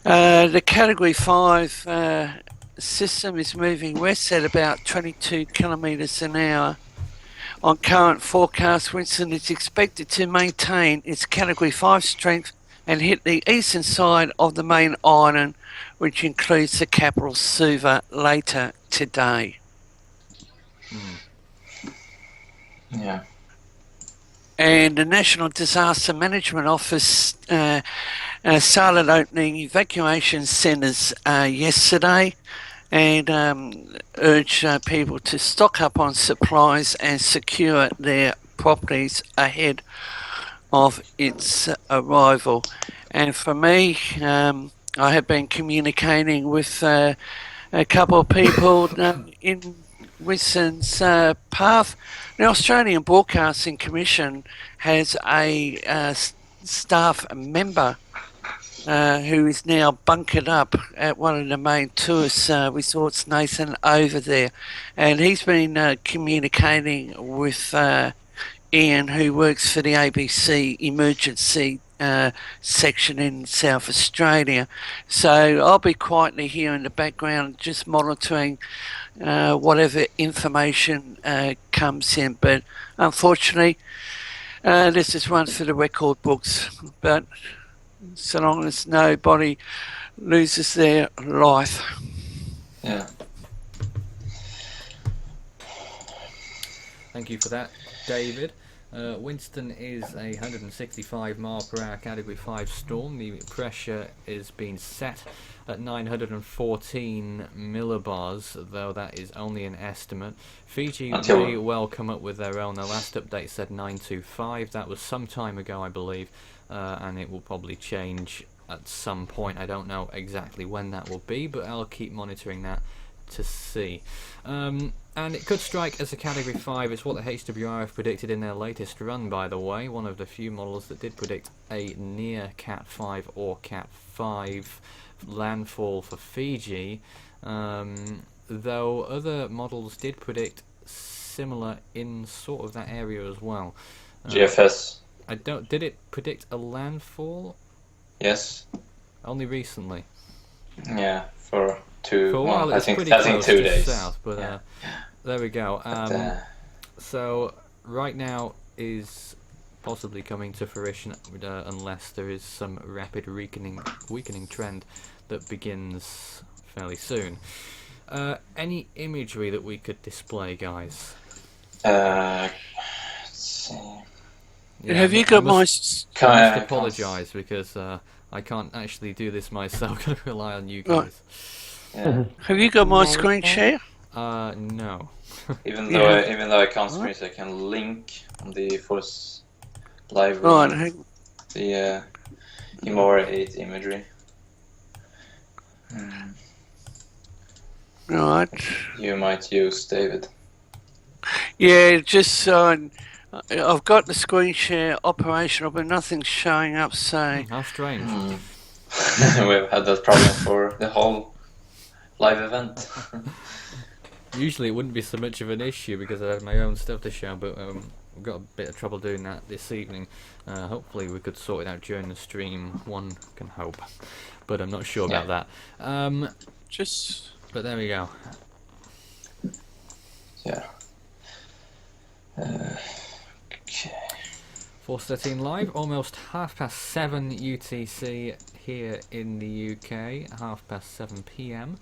Speaker 9: The Category 5 system is moving west at about 22 kilometres an hour. On current forecast, Winston is expected to maintain its Category 5 strength and hit the eastern side of the main island, which includes the capital Suva, later today.
Speaker 4: Yeah.
Speaker 9: And the National Disaster Management Office started opening evacuation centres yesterday, and urge people to stock up on supplies and secure their properties ahead of its arrival. And for me, I have been communicating with a couple of people in Winston's path. The Australian Broadcasting Commission has a staff member who is now bunkered up at one of the main tourist resorts, Nathan, over there. And he's been communicating with Ian, who works for the ABC emergency section in South Australia. So I'll be quietly here in the background, just monitoring whatever information comes in. But unfortunately, this is one for the record books. But so long as nobody loses their life.
Speaker 4: Yeah.
Speaker 1: Thank you for that, David. Winston is a 165 mile per hour Category 5 storm. The pressure is being set at 914 millibars, though that is only an estimate. Fiji may well come up with their own. The last update said 925. That was some time ago, I believe, and it will probably change at some point. I don't know exactly when that will be, but I'll keep monitoring that to see. And it could strike as a Category 5. It's what the HWR have predicted in their latest run, by the way. One of the few models that did predict a near Cat 5 or Cat 5 landfall for Fiji. Though other models did predict similar in sort of that area as well.
Speaker 4: GFS.
Speaker 1: Did it predict a landfall?
Speaker 4: Yes.
Speaker 1: Only recently.
Speaker 4: Yeah, for two.
Speaker 1: For a while,
Speaker 4: I
Speaker 1: it's
Speaker 4: think
Speaker 1: pretty
Speaker 4: I think
Speaker 1: close
Speaker 4: 2
Speaker 1: to
Speaker 4: days.
Speaker 1: south, but there we go. So right now is possibly coming to fruition unless there is some rapid weakening trend that begins fairly soon. Any imagery that we could display, guys?
Speaker 4: Let's see.
Speaker 1: Yeah,
Speaker 9: Have you
Speaker 1: I
Speaker 9: got
Speaker 1: must
Speaker 9: my...
Speaker 1: apologise because I can't actually do this myself. I rely on you guys.
Speaker 4: Yeah.
Speaker 9: Have you got my screen share?
Speaker 1: No.
Speaker 4: Even though I can't screen, so I can link on the Force Live
Speaker 9: Right,
Speaker 4: room the Himora 8 imagery.
Speaker 9: right.
Speaker 4: You might use David.
Speaker 9: Yeah, just I've got the screen share operational, but nothing's showing up, so...
Speaker 1: How strange.
Speaker 4: We've had that problem for the whole live event.
Speaker 1: Usually it wouldn't be so much of an issue because I had my own stuff to show, but I've got a bit of trouble doing that this evening. Hopefully we could sort it out during the stream, one can hope. But I'm not sure about that. But there we go.
Speaker 4: Yeah. Okay.
Speaker 1: Force 13 live, almost 7:30 UTC here in the UK, 7:30 PM.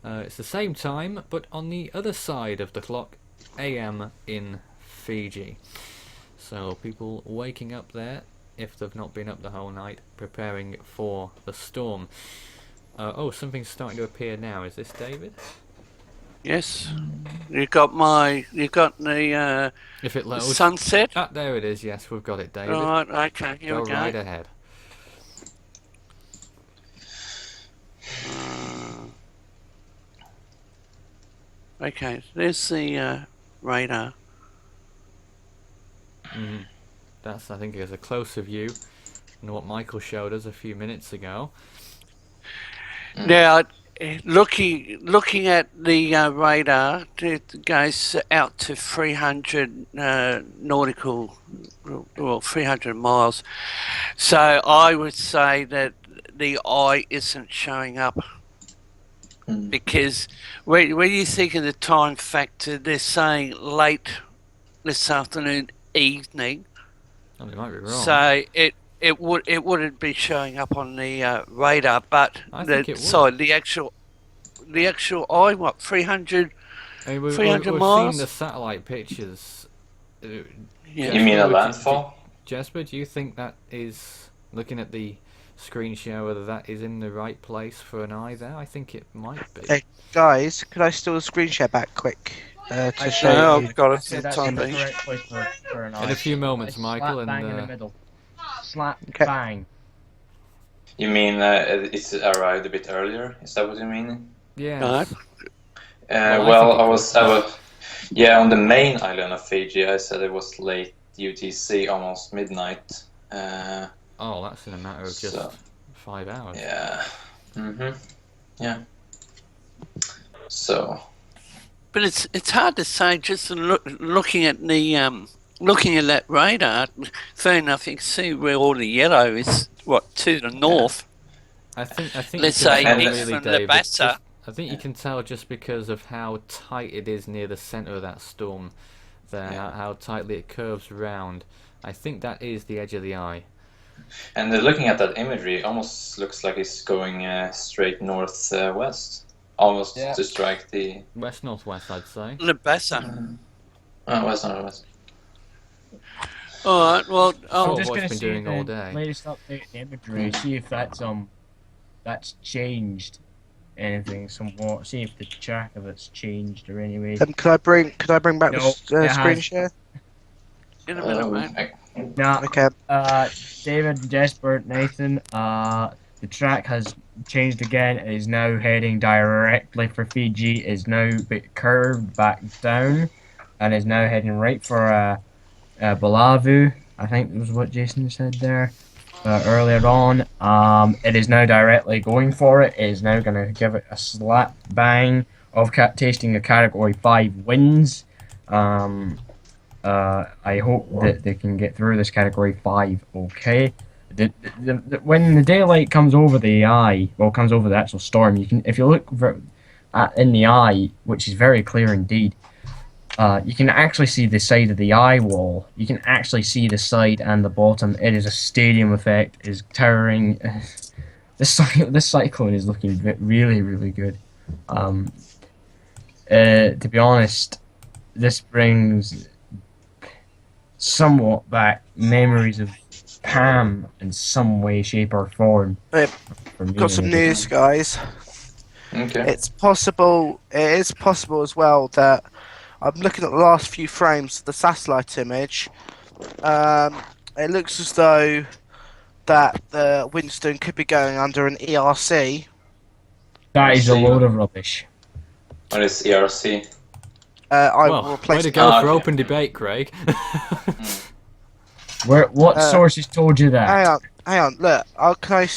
Speaker 1: It's the same time, but on the other side of the clock, AM in Fiji. So people waking up there, if they've not been up the whole night, preparing for the storm. Oh, something's starting to appear now. Is this David?
Speaker 9: Yes. You got the
Speaker 1: if it loads.
Speaker 9: sunset?
Speaker 1: Ah, there it is. Yes, we've got it, David.
Speaker 9: Right, okay, here we go.
Speaker 1: Right ahead.
Speaker 9: Okay, there's the radar.
Speaker 1: That's, I think, is a closer view than what Michael showed us a few minutes ago.
Speaker 9: Now, looking at the radar, it goes out to 300 nautical, well, 300 miles. So I would say that the eye isn't showing up. Because when you think of the time factor, they're saying late this afternoon, evening.
Speaker 1: Oh, they might be wrong.
Speaker 9: So it wouldn't be showing up on the radar, but the actual eye, what, 300
Speaker 1: we've
Speaker 9: 300 miles?
Speaker 1: seen the satellite pictures.
Speaker 4: You mean a landfall?
Speaker 1: Jasper, do you think that is, looking at the screen share, whether that is in the right place for an eye there? I think it might be.
Speaker 7: Hey, guys, could I steal the screen share back quick? To show you.
Speaker 9: I've got it
Speaker 5: Say
Speaker 9: for the
Speaker 5: that's
Speaker 9: time
Speaker 5: the
Speaker 9: being.
Speaker 5: correct place for an eye.
Speaker 1: In a few moments, Michael,
Speaker 5: Slap bang in the
Speaker 1: and
Speaker 5: middle. Slap
Speaker 7: Okay.
Speaker 5: bang.
Speaker 4: You mean it's arrived a bit earlier? Is that what you mean?
Speaker 1: yeah.
Speaker 9: No.
Speaker 4: Well, I was yeah, on the main island of Fiji. I said it was late UTC, almost midnight.
Speaker 1: Oh, that's in a matter of just
Speaker 4: So-
Speaker 1: 5 hours.
Speaker 4: Yeah. Yeah. So.
Speaker 9: But it's hard to say just looking at the looking at that radar. Fair enough, you can see where all the yellow is. What, to the north?
Speaker 1: I think.
Speaker 9: Let's
Speaker 1: you can
Speaker 9: say
Speaker 1: tell
Speaker 9: east
Speaker 1: really,
Speaker 9: from
Speaker 1: David,
Speaker 9: Labasa.
Speaker 1: just- I think you can tell just because of how tight it is near the centre of that storm. There, how tightly it curves around. I think that is the edge of the eye.
Speaker 4: And looking at that imagery, it almost looks like it's going straight northwest, almost to strike the
Speaker 1: West northwest, I'd say.
Speaker 9: Labasa.
Speaker 4: west northwest.
Speaker 9: All right. Well,
Speaker 1: Oh,
Speaker 5: I'm just
Speaker 1: what's
Speaker 5: going to
Speaker 1: been
Speaker 5: see
Speaker 1: doing all
Speaker 5: the
Speaker 1: day.
Speaker 5: latest update imagery, see if that's changed anything somewhat. See if the track of it's changed or any way.
Speaker 7: Could I bring back
Speaker 5: No,
Speaker 7: the
Speaker 5: it
Speaker 7: screen
Speaker 5: has.
Speaker 7: share?
Speaker 9: in a minute, mate.
Speaker 5: Nah,
Speaker 7: Okay.
Speaker 5: David, Jesper, Nathan, the track has changed again. It is now heading directly for Fiji. It is now curved back down, and is now heading right for Balavu. I think was what Jason said there earlier on. It is now directly going for it. It is now going to give it a slap bang of tasting a Category 5 wins. I hope that they can get through this Category 5 okay. When the daylight comes over the eye, well, comes over the actual storm, you can, if you look in the eye, which is very clear indeed, you can actually see the side of the eye wall. You can actually see the side and the bottom. It is a stadium effect. It is towering. This cyclone is looking really, really good. To be honest, this brings somewhat back memories of Pam in some way, shape, or form.
Speaker 7: Got some news, guys.
Speaker 4: Okay.
Speaker 7: It is possible as well that I'm looking at the last few frames of the satellite image. It looks as though that the Winston could be going under an ERC.
Speaker 5: That is a load of rubbish.
Speaker 4: What is ERC?
Speaker 7: I will
Speaker 1: Well,
Speaker 7: replace
Speaker 1: way to go for
Speaker 4: okay.
Speaker 1: open debate, Craig.
Speaker 5: What sources told you that?
Speaker 7: Hang on. Look, can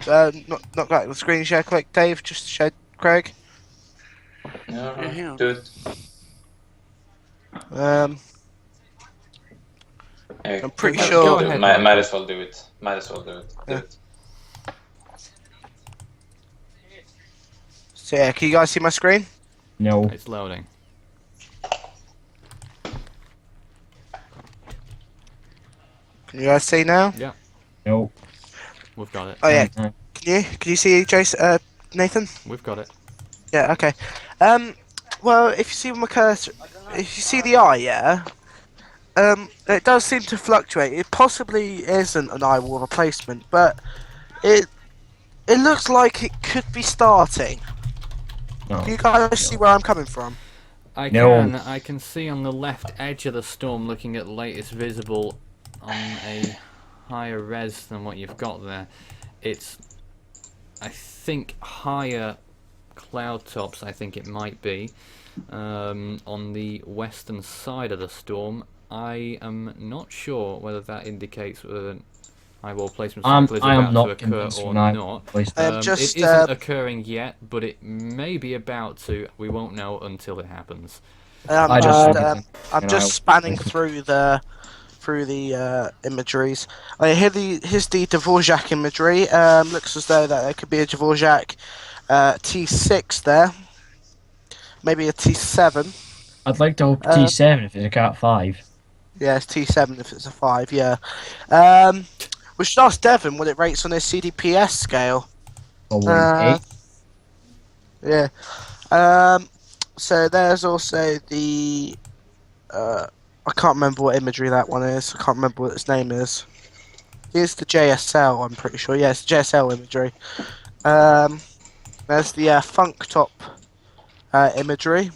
Speaker 7: I knock back the screen share quick, Dave? Just to show Craig.
Speaker 4: Yeah, do it.
Speaker 7: I'm pretty
Speaker 1: Go
Speaker 7: sure.
Speaker 1: ahead.
Speaker 4: Might as well do it. Might as well do it. Do
Speaker 7: Yeah.
Speaker 4: it.
Speaker 7: So yeah, can you guys see my screen?
Speaker 5: No.
Speaker 1: It's loading.
Speaker 7: Can you guys see now?
Speaker 5: No.
Speaker 1: We've got it.
Speaker 7: Oh yeah. Can you see Jason? Nathan?
Speaker 1: We've got it.
Speaker 7: Yeah. Okay. Well, if you see my cursor, if you see the eye, yeah. It does seem to fluctuate. It possibly isn't an eye wall replacement, but it looks like it could be starting.
Speaker 5: No.
Speaker 7: Can you guys see where I'm coming from?
Speaker 1: I
Speaker 5: No.
Speaker 1: can see on the left edge of the storm, looking at the latest visible on a higher res than what you've got there. It's, I think, higher cloud tops, I think it might be, on the western side of the storm. I am not sure whether that indicates whether an eyeball placement cycle is
Speaker 5: I am
Speaker 1: about
Speaker 5: not
Speaker 1: to occur
Speaker 5: convinced
Speaker 1: or
Speaker 5: when I
Speaker 1: not.
Speaker 5: placed
Speaker 7: Um,
Speaker 5: it.
Speaker 7: just,
Speaker 1: It isn't occurring yet, but it may be about to. We won't know until it happens.
Speaker 5: I just-
Speaker 7: I'm
Speaker 5: and
Speaker 7: just
Speaker 5: I-
Speaker 7: spanning through the imageries. Here's the Dvorak imagery. Looks as though that there could be a Dvorak T6 there, maybe a T7.
Speaker 5: I'd like to hope T7 if it's a Cat 5.
Speaker 7: Yeah, it's T7 if it's a 5. Yeah. We should ask Devon what it rates on his CDPS scale.
Speaker 5: Probably
Speaker 7: Uh,
Speaker 5: 8.
Speaker 7: Yeah. So there's also the. I can't remember what imagery that one is. I can't remember what its name is. Here's the JSL. I'm pretty sure. Yes, JSL imagery. There's the Funk Top imagery.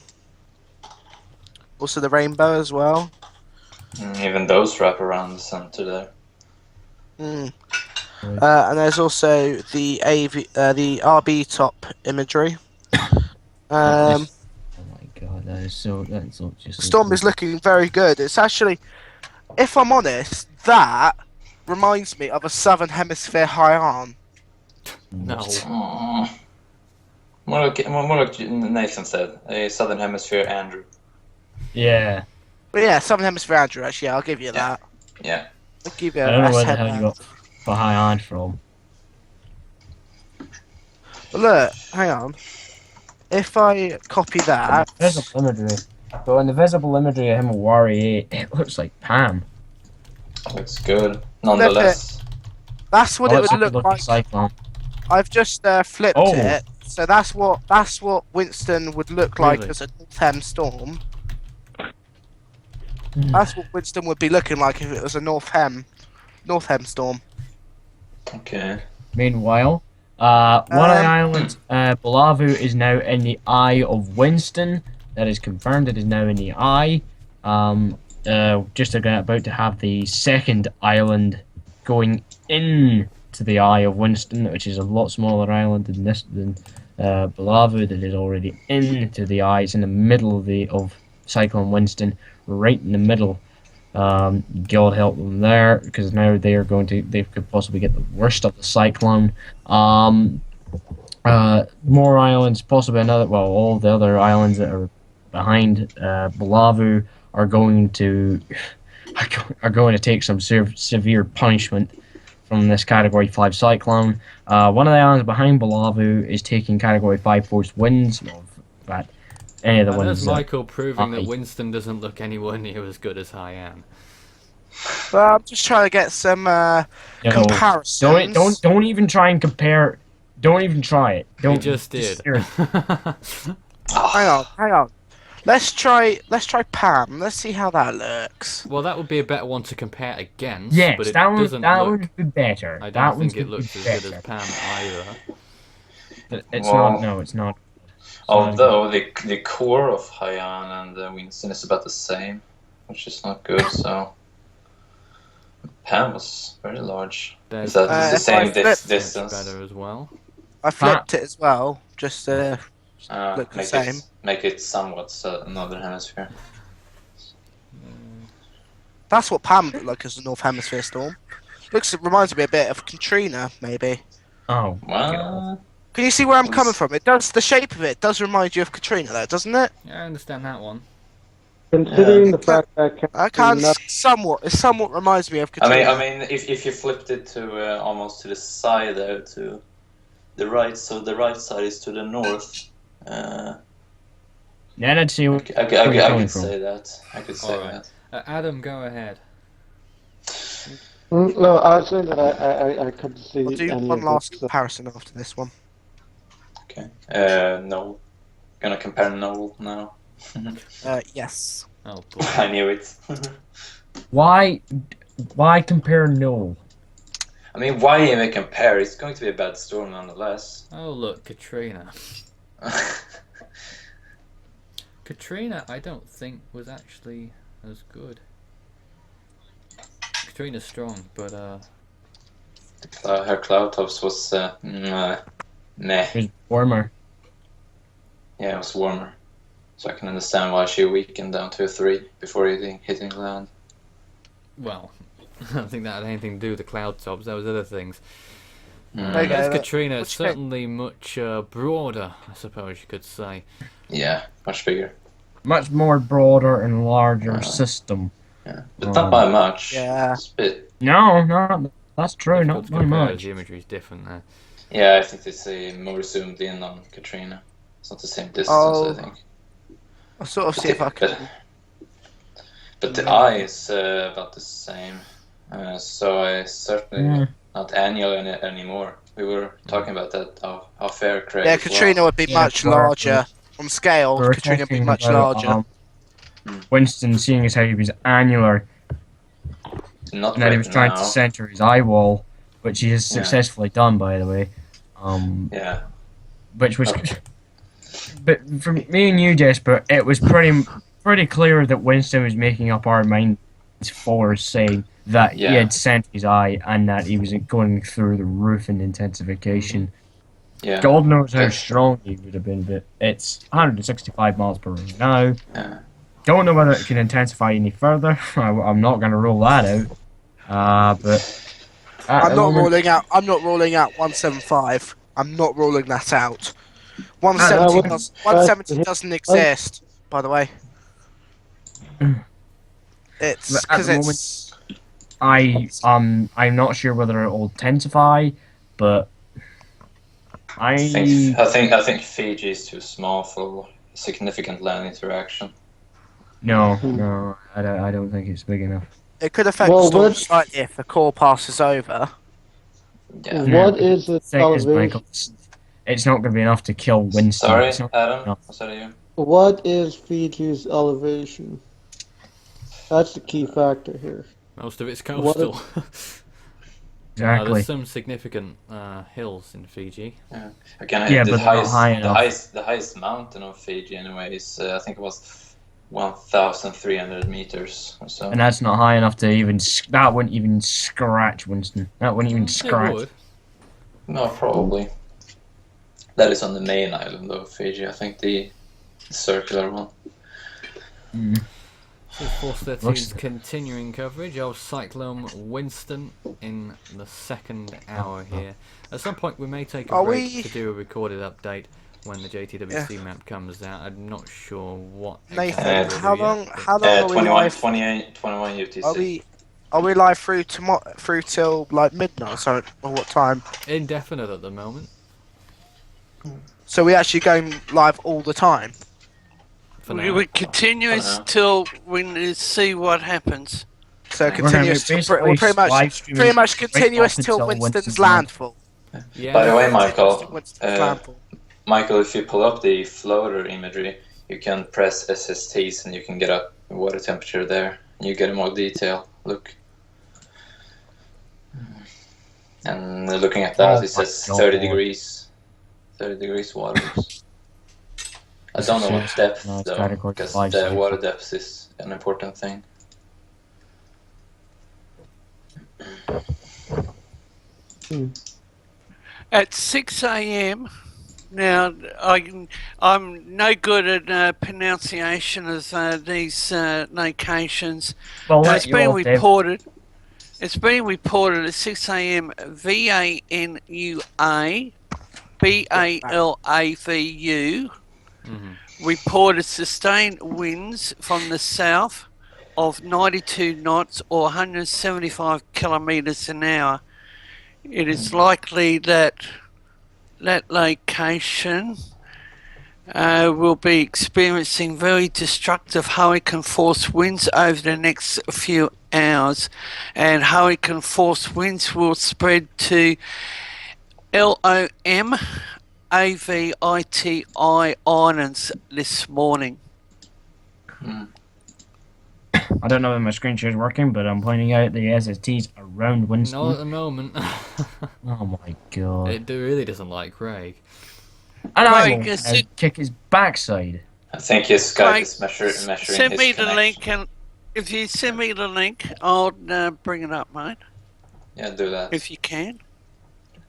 Speaker 7: Also the rainbow as well.
Speaker 4: Even those wrap around the center there.
Speaker 7: And there's also the the RB top imagery.
Speaker 5: Oh my god, that's so just.
Speaker 7: Storm is looking very good. It's actually, if I'm honest, that reminds me of a Southern Hemisphere high arm.
Speaker 1: No.
Speaker 4: More like Nathan said, a Southern Hemisphere Andrew.
Speaker 5: Yeah.
Speaker 7: But yeah, Southern Hemisphere Andrew, actually, I'll give you that.
Speaker 4: Yeah.
Speaker 7: I'll give you
Speaker 5: I don't know
Speaker 7: a
Speaker 5: where the
Speaker 7: S
Speaker 5: hell you got the high hand from.
Speaker 7: But look, hang on. If I copy that,
Speaker 5: Visible imagery. But in the visible imagery of him with Wari 8, it looks like Pam.
Speaker 4: Looks good. Nonetheless.
Speaker 7: that's what
Speaker 5: Oh,
Speaker 7: it
Speaker 5: it's
Speaker 7: would look like.
Speaker 5: Cyclone.
Speaker 7: I've just flipped
Speaker 5: Oh.
Speaker 7: it, so that's what Winston would look like
Speaker 1: Really?
Speaker 7: as a Northem storm. That's what Winston would be looking like if it was a Northem storm.
Speaker 4: Okay.
Speaker 5: Meanwhile, One Island, Balavu is now in the eye of Winston. That is confirmed. It is now in the eye. Just about to have the second island going in to the eye of Winston, which is a lot smaller island than Balavu, that is already into the eye. It's in the middle of Cyclone Winston, right in the middle. God help them there, because now they could possibly get the worst of the cyclone. More islands, possibly all the other islands that are behind Balavu are going to take some severe punishment from this Category 5 cyclone. One of the islands behind Balavu is taking Category 5 force winds. But any of the
Speaker 1: and
Speaker 5: ones.
Speaker 1: there's Michael proving that Winston doesn't look anywhere near as good as Haiyan.
Speaker 7: Well, I'm just trying to get some comparisons.
Speaker 5: Don't even try and compare. Don't even try it. Don't.
Speaker 1: He just did.
Speaker 7: Hang on. Let's try Pam. Let's see how that looks.
Speaker 1: Well, that would be a better one to compare against.
Speaker 5: Yes,
Speaker 1: but it
Speaker 5: that
Speaker 1: would
Speaker 5: be better.
Speaker 1: I don't think it looks as good as Pam either.
Speaker 5: It's not. No, it's not.
Speaker 4: Although the core of Haiyan and Winston is about the same, which is not good. So Pam was very large. Is that the same distance?
Speaker 1: Better as well.
Speaker 7: I flipped it as well, just to look the same.
Speaker 4: Make it somewhat northern hemisphere.
Speaker 7: That's what Pam looked like as the North Hemisphere storm. Reminds me a bit of Katrina, maybe.
Speaker 5: Oh.
Speaker 4: Well,
Speaker 7: can you see where I'm coming from? The shape of it does remind you of Katrina, though, doesn't it?
Speaker 1: Yeah, I understand that one.
Speaker 6: Considering the fact that
Speaker 7: it somewhat reminds me of Katrina.
Speaker 4: I mean, if you flipped it to almost to the side there, to the right, so the right side is to the north.
Speaker 5: Yeah, let's see.
Speaker 4: I could say that. I could say that.
Speaker 1: Adam, go ahead.
Speaker 6: No, I was saying that I couldn't see.
Speaker 7: I'll do one last comparison after this one.
Speaker 4: Okay. Noel. Gonna compare Noel now.
Speaker 7: Yes.
Speaker 1: Oh boy.
Speaker 4: I knew it.
Speaker 5: Why compare Noel?
Speaker 4: I mean, why even compare? It's going to be a bad storm nonetheless.
Speaker 1: Oh look, Katrina. Katrina, I don't think was actually as good. Katrina's strong, but
Speaker 4: her cloud tops was meh.
Speaker 5: It was warmer.
Speaker 4: Yeah, it was warmer. So I can understand why she weakened down to a 3 before hitting land.
Speaker 1: Well, I don't think that had anything to do with the cloud tops. That was other things.
Speaker 7: Okay,
Speaker 1: Katrina, certainly much broader, I suppose you could say.
Speaker 4: Yeah, much bigger.
Speaker 5: Much more broader and larger system.
Speaker 4: Yeah, but not by much.
Speaker 7: Yeah.
Speaker 4: It's a bit...
Speaker 5: No, that's true. Not by much.
Speaker 1: The imagery is different there.
Speaker 4: Yeah, I think they say more zoomed in on Katrina. It's not the same distance, I think.
Speaker 7: I'll sort of see if I can.
Speaker 4: But the eye is about the same. So I certainly not annual anymore. We were talking about that. How fair Craig.
Speaker 7: Yeah, Katrina would be much larger on scale. Katrina would be much larger.
Speaker 5: Winston, seeing as how he was annular,
Speaker 4: Not
Speaker 5: and that he was trying to center his eye wall, which he has successfully done, by the way.
Speaker 4: Yeah.
Speaker 5: Which was. But for me and you, Jesper, it was pretty clear that Winston was making up our minds for saying that he had sent his eye and that he was going through the roof in intensification.
Speaker 4: Yeah.
Speaker 5: God knows how strong he would have been, but it's 165 miles per hour now.
Speaker 4: Yeah.
Speaker 5: Don't know whether it can intensify any further. I'm not going to rule that out. But
Speaker 7: I'm not ruling out 175. I'm not ruling that out. 170 doesn't exist, by the way. It's because it's.
Speaker 5: I'm not sure whether it will intensify, but I
Speaker 4: think Fiji is too small for significant land interaction.
Speaker 5: No, I don't think it's big enough.
Speaker 7: It could affect the storm slightly if the core passes over.
Speaker 4: Yeah.
Speaker 6: What is the elevation?
Speaker 5: It's not going to be enough to kill Winston.
Speaker 4: Sorry, Adam. Was that you?
Speaker 6: What is Fiji's elevation? That's the key factor here.
Speaker 1: Most of it's coastal.
Speaker 5: Exactly.
Speaker 1: There's some significant hills in Fiji.
Speaker 4: Yeah. Again,
Speaker 5: but not high enough.
Speaker 4: The highest mountain of Fiji, anyway, is I think it was 1,300 meters or so.
Speaker 5: And that's not high enough to even. That wouldn't even scratch Winston. That wouldn't even scratch.
Speaker 1: It would.
Speaker 4: No, probably. That is on the main island of Fiji, I think, the circular one.
Speaker 1: This is Force 13's continuing coverage of Cyclone Winston in the second hour here. At some point we may take a break to do a recorded update when the JTWC map comes out. I'm not sure what
Speaker 7: Nathan, how long are we
Speaker 4: 21,
Speaker 7: live?
Speaker 4: 21 UTC.
Speaker 7: Are we live through till like midnight or something, or what time?
Speaker 1: Indefinite at the moment.
Speaker 7: So we actually going live all the time?
Speaker 9: We continuous till we see what happens.
Speaker 7: So continuous. We're pretty much continuous till Winston's landfall.
Speaker 1: Yeah.
Speaker 4: By the way, Michael, if you pull up the floater imagery, you can press SSTs and you can get a water temperature there. You get more detail. Look. And looking at that, it says 30 degrees. 30 degrees water. I don't know what depth though, because the water depth is an important thing.
Speaker 9: At 6 a.m. Now I'm no good at pronunciation of these locations.
Speaker 5: Well,
Speaker 9: it's been reported. It's been reported at 6 a.m. VANUA BALAVU reported sustained winds from the south of 92 knots or 175 kilometers an hour. It is likely that that location will be experiencing very destructive hurricane force winds over the next few hours, and hurricane force winds will spread to LOM AVITI Islands this morning.
Speaker 5: I don't know if my screen share is working, but I'm pointing out the SSTs around Winston.
Speaker 1: Not at the moment.
Speaker 5: Oh my god.
Speaker 1: It really doesn't like Craig.
Speaker 5: And I will kick his backside.
Speaker 4: I think his Skype is measuring
Speaker 9: Send
Speaker 4: his
Speaker 9: me the
Speaker 4: connection.
Speaker 9: link, and if you send me the link, I'll bring it up, mate.
Speaker 4: Yeah, do that.
Speaker 9: If you can.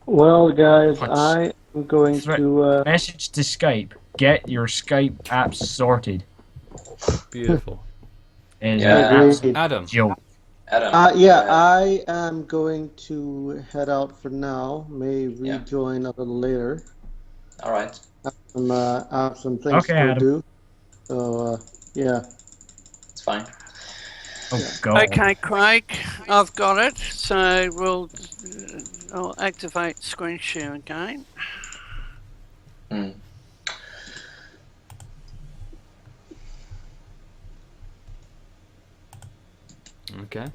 Speaker 6: Well, guys, I am going to...
Speaker 5: Message to Skype. Get your Skype apps sorted.
Speaker 1: Beautiful.
Speaker 5: Adam.
Speaker 1: Joke.
Speaker 6: I am going to head out for now. May rejoin a little later.
Speaker 4: All right.
Speaker 6: I have some things to do. So, yeah.
Speaker 4: It's fine.
Speaker 5: Oh, God.
Speaker 9: Okay, Craig, I've got it. So I'll activate screen share again.
Speaker 1: Okay.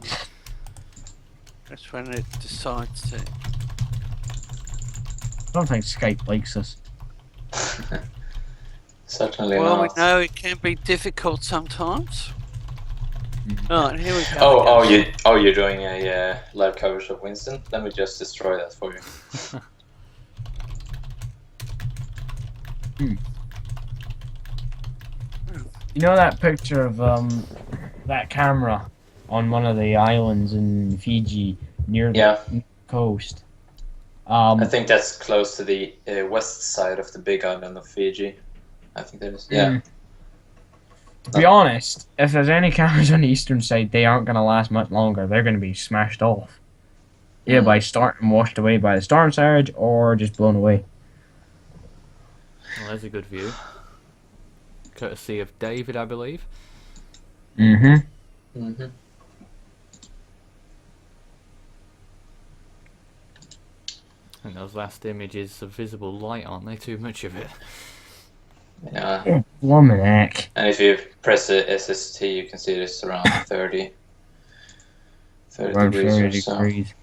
Speaker 9: That's when it decides to.
Speaker 5: I don't think Skype likes us.
Speaker 4: Certainly
Speaker 9: well,
Speaker 4: not.
Speaker 9: we know it can be difficult sometimes. Alright, here we go.
Speaker 4: You're doing a live coverage of Winston? Let me just destroy that for you.
Speaker 5: You know that picture of that camera on one of the islands in Fiji near the coast?
Speaker 4: I think that's close to the west side of the big island of Fiji. I think that is. Yeah.
Speaker 5: To be honest, if there's any cameras on the eastern side, they aren't going to last much longer. They're going to be smashed off. Either by starting washed away by the storm surge or just blown away.
Speaker 1: Well, there's a good view. Courtesy of David, I believe.
Speaker 5: And
Speaker 1: those last images of visible light, aren't they? Too much of it.
Speaker 4: Yeah.
Speaker 5: Womaniac.
Speaker 4: And if you press the SST, you can see it's around 30 degrees or so.
Speaker 5: Degrees.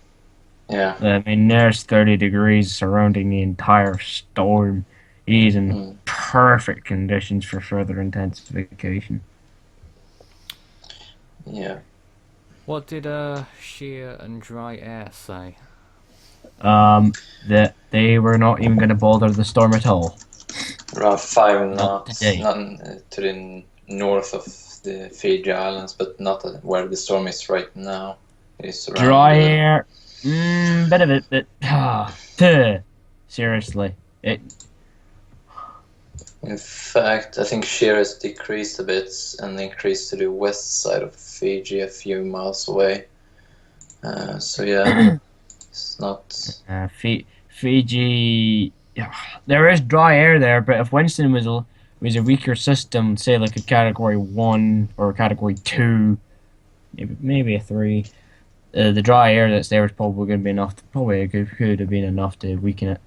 Speaker 4: Yeah.
Speaker 5: I mean, there's 30 degrees surrounding the entire storm. He's in perfect conditions for further intensification.
Speaker 4: Yeah.
Speaker 1: What did sheer and dry air say?
Speaker 5: That they were not even going to bother the storm at all.
Speaker 4: Around 5 knots,
Speaker 5: today.
Speaker 4: not to the north of the Fiji Islands, but not where the storm is right now. It's around
Speaker 5: Dry air, bit of it, but Seriously, it.
Speaker 4: In fact, I think shear has decreased a bit and increased to the west side of Fiji, a few miles away. So yeah, it's not.
Speaker 5: Fiji. Yeah, there is dry air there, but if Winston was a weaker system, say like a Category 1 or a Category 2, maybe a 3, the dry air that's there is probably going to be enough. Probably could have been enough to weaken it.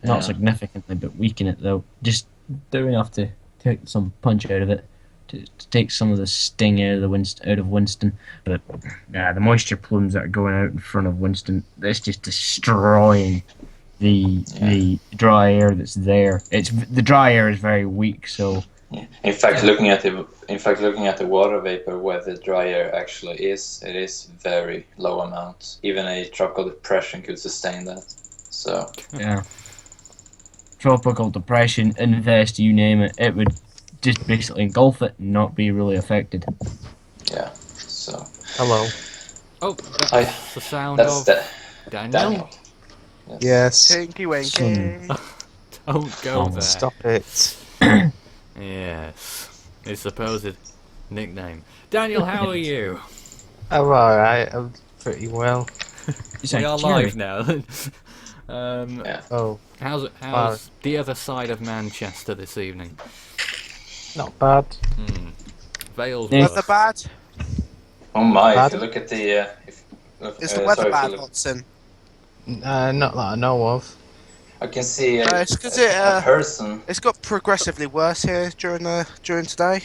Speaker 5: Not significantly, but weaken it though. Just do enough to take some punch out of it, to take some of the sting out of Winston. But the moisture plumes that are going out in front of Winston, that's just destroying the dry air that's there. The dry air is very weak, so.
Speaker 4: Yeah. In fact, looking at the water vapor where the dry air actually is, it is very low amount. Even a tropical depression could sustain that. So
Speaker 5: yeah. Tropical depression, invest, you name it, it would just basically engulf it and not be really affected.
Speaker 4: Yeah. So.
Speaker 10: Hello.
Speaker 1: Oh, that's the sound of Daniel.
Speaker 10: Yes.
Speaker 7: Tinky Winky.
Speaker 1: Don't go there.
Speaker 10: Stop it.
Speaker 1: Yes. His supposed nickname. Daniel, how are you?
Speaker 10: I'm alright. I'm pretty well.
Speaker 1: We are live now.
Speaker 10: Oh.
Speaker 1: How's the other side of Manchester this evening?
Speaker 10: Not bad.
Speaker 1: Vale's
Speaker 7: Weather bad?
Speaker 4: Oh my!
Speaker 10: Bad?
Speaker 4: If you look at the,
Speaker 7: Is the weather bad, Watson?
Speaker 10: Not that I know of.
Speaker 4: I can see
Speaker 7: It's 'cause
Speaker 4: a person.
Speaker 7: It's got progressively worse here during today.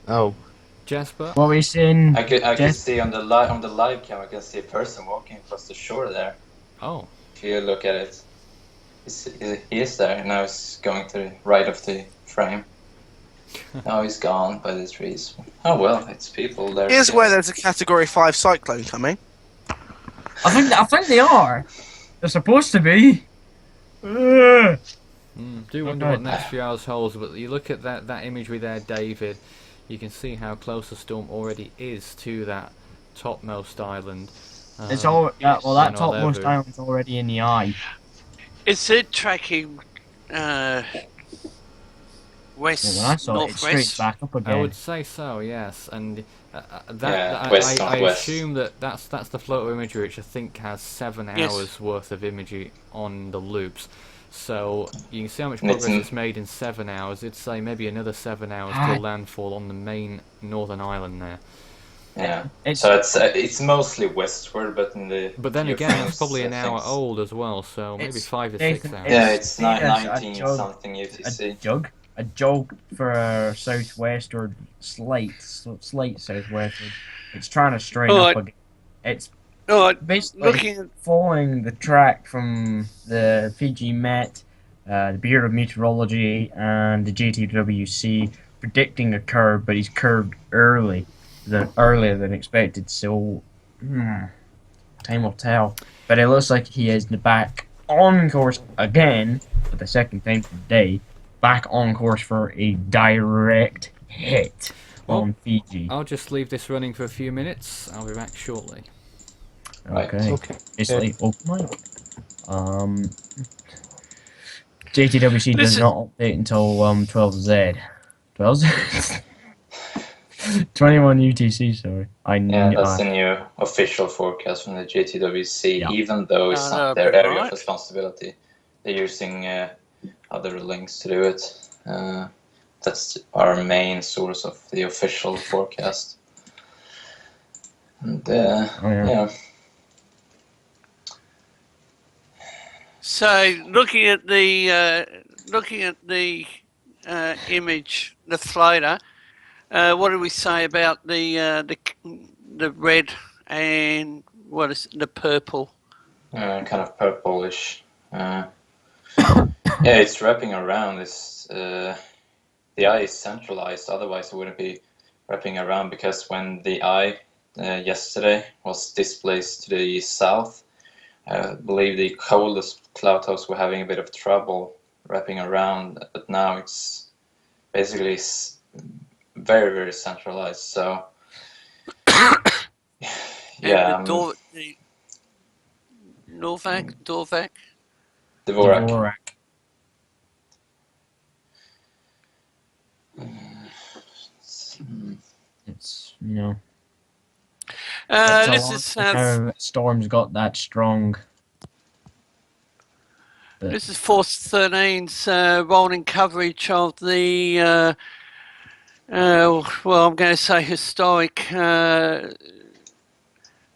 Speaker 10: Oh.
Speaker 1: Jasper?
Speaker 5: What were you saying?
Speaker 4: I can see on the live cam. I can see a person walking across the shore there.
Speaker 1: Oh.
Speaker 4: If you look at it, he is there. Now he's going to the right of the frame. Now he's gone by the trees. Oh well, it's people there.
Speaker 7: Here's where there's a Category 5 cyclone coming.
Speaker 5: I think they are. They're supposed to be.
Speaker 1: Do wonder what the next few hours holds, but you look at that imagery there, David. You can see how close the storm already is to that topmost island.
Speaker 5: It's all that topmost island's already in the eye.
Speaker 9: Is it tracking west,
Speaker 5: When I saw it,
Speaker 9: northwest?
Speaker 5: straight back up again.
Speaker 1: I would say so, yes, and
Speaker 4: west,
Speaker 1: I
Speaker 4: northwest.
Speaker 1: assume that's the photo imagery, which I think has 7 hours worth of imagery on the loops. So you can see how much progress it's made in 7 hours. It'd say maybe another 7 hours to landfall on the main northern island there.
Speaker 4: Yeah. So it's mostly westward, but in the.
Speaker 1: But then again, it's probably an hour old as well, so maybe 5 to 6 hours.
Speaker 4: Yeah, it's 19 something UTC.
Speaker 5: A jog for a southwest or slight southwest. It's trying to strain up again. It's basically following the track from the Fiji Met, the Bureau of Meteorology, and the JTWC predicting a curve, but he's curved earlier than expected. So time will tell. But it looks like he is back on course again for the second time today. Back on course for a direct hit on Fiji.
Speaker 1: I'll just leave this running for a few minutes. I'll be back shortly.
Speaker 5: Okay. It's like open mic. JTWC does not update until 12Z. 12Z? 21 UTC, sorry.
Speaker 4: That's the new official forecast from the JTWC, even though it's not their area of responsibility. They're using other links to do it. That's our main source of the official forecast. And yeah.
Speaker 9: So looking at the image, the floater, what do we say about the red and what is it, the purple?
Speaker 4: Kind of purplish. Yeah, it's wrapping around. The eye is centralized. Otherwise, it wouldn't be wrapping around, because when the eye yesterday was displaced to the south, I believe the coldest cloud hosts were having a bit of trouble wrapping around. But now it's basically very, very centralized. So yeah.
Speaker 9: Dorvac.
Speaker 4: Dvorak.
Speaker 5: It's, you know. It's
Speaker 9: This
Speaker 5: a
Speaker 9: is
Speaker 5: lot how storms got that strong. But
Speaker 9: this is Force 13's rolling coverage of the well, I'm going to say historic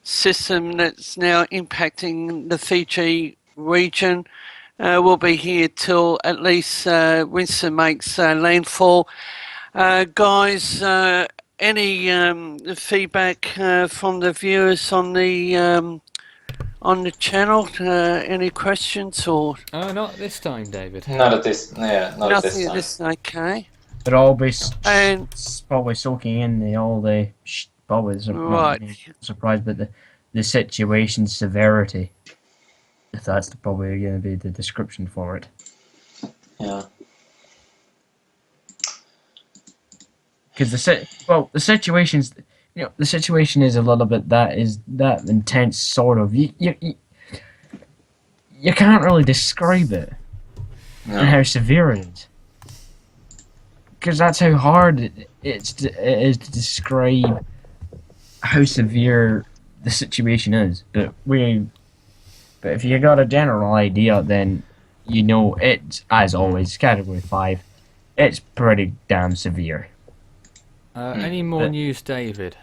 Speaker 9: system that's now impacting the Fiji region. We'll be here till at least Winston makes landfall. Guys, any feedback from the viewers on the channel? Any questions or?
Speaker 1: Not this time, David.
Speaker 4: Not at this. Yeah, not at
Speaker 9: Nothing
Speaker 4: this time.
Speaker 9: okay.
Speaker 5: they're all be
Speaker 9: And
Speaker 5: probably soaking in all the probably
Speaker 9: right.
Speaker 5: not surprised, but the situation severity. If that's probably going to be the description for it.
Speaker 4: Yeah.
Speaker 5: Because the situation's, the situation is a little bit that intense, sort of. You can't really describe it and how severe it is. Because that's how hard it is to describe how severe the situation is. But if you got a general idea, then it's, as always, Category 5. It's pretty damn severe.
Speaker 1: Any more news, David?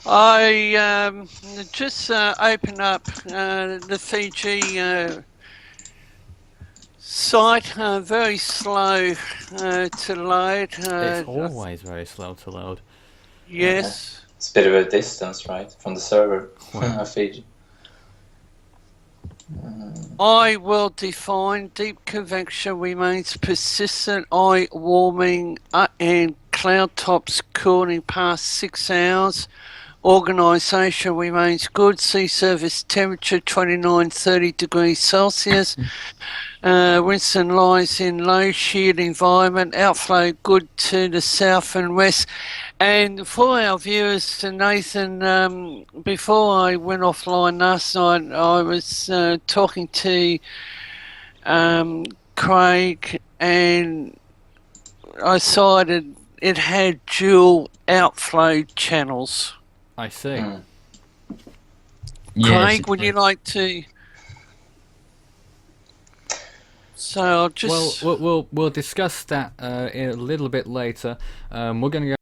Speaker 9: I just opened up the Fiji site. Very slow to load.
Speaker 1: It's always very slow to load.
Speaker 9: Yes.
Speaker 4: Yeah. It's a bit of a distance, right, from the server. Fiji.
Speaker 9: I will define deep convection remains persistent, eye warming and cloud tops cooling past 6 hours. Organisation remains good. Sea surface temperature 29-30 degrees Celsius. Winston lies in low sheared environment. Outflow good to the south and west. And for our viewers, Nathan, before I went offline last night, I was talking to Craig, and I cited it had dual outflow channels.
Speaker 1: I see.
Speaker 9: Craig, would you like to? So I'll just.
Speaker 1: Well, we'll discuss that a little bit later. We're going to go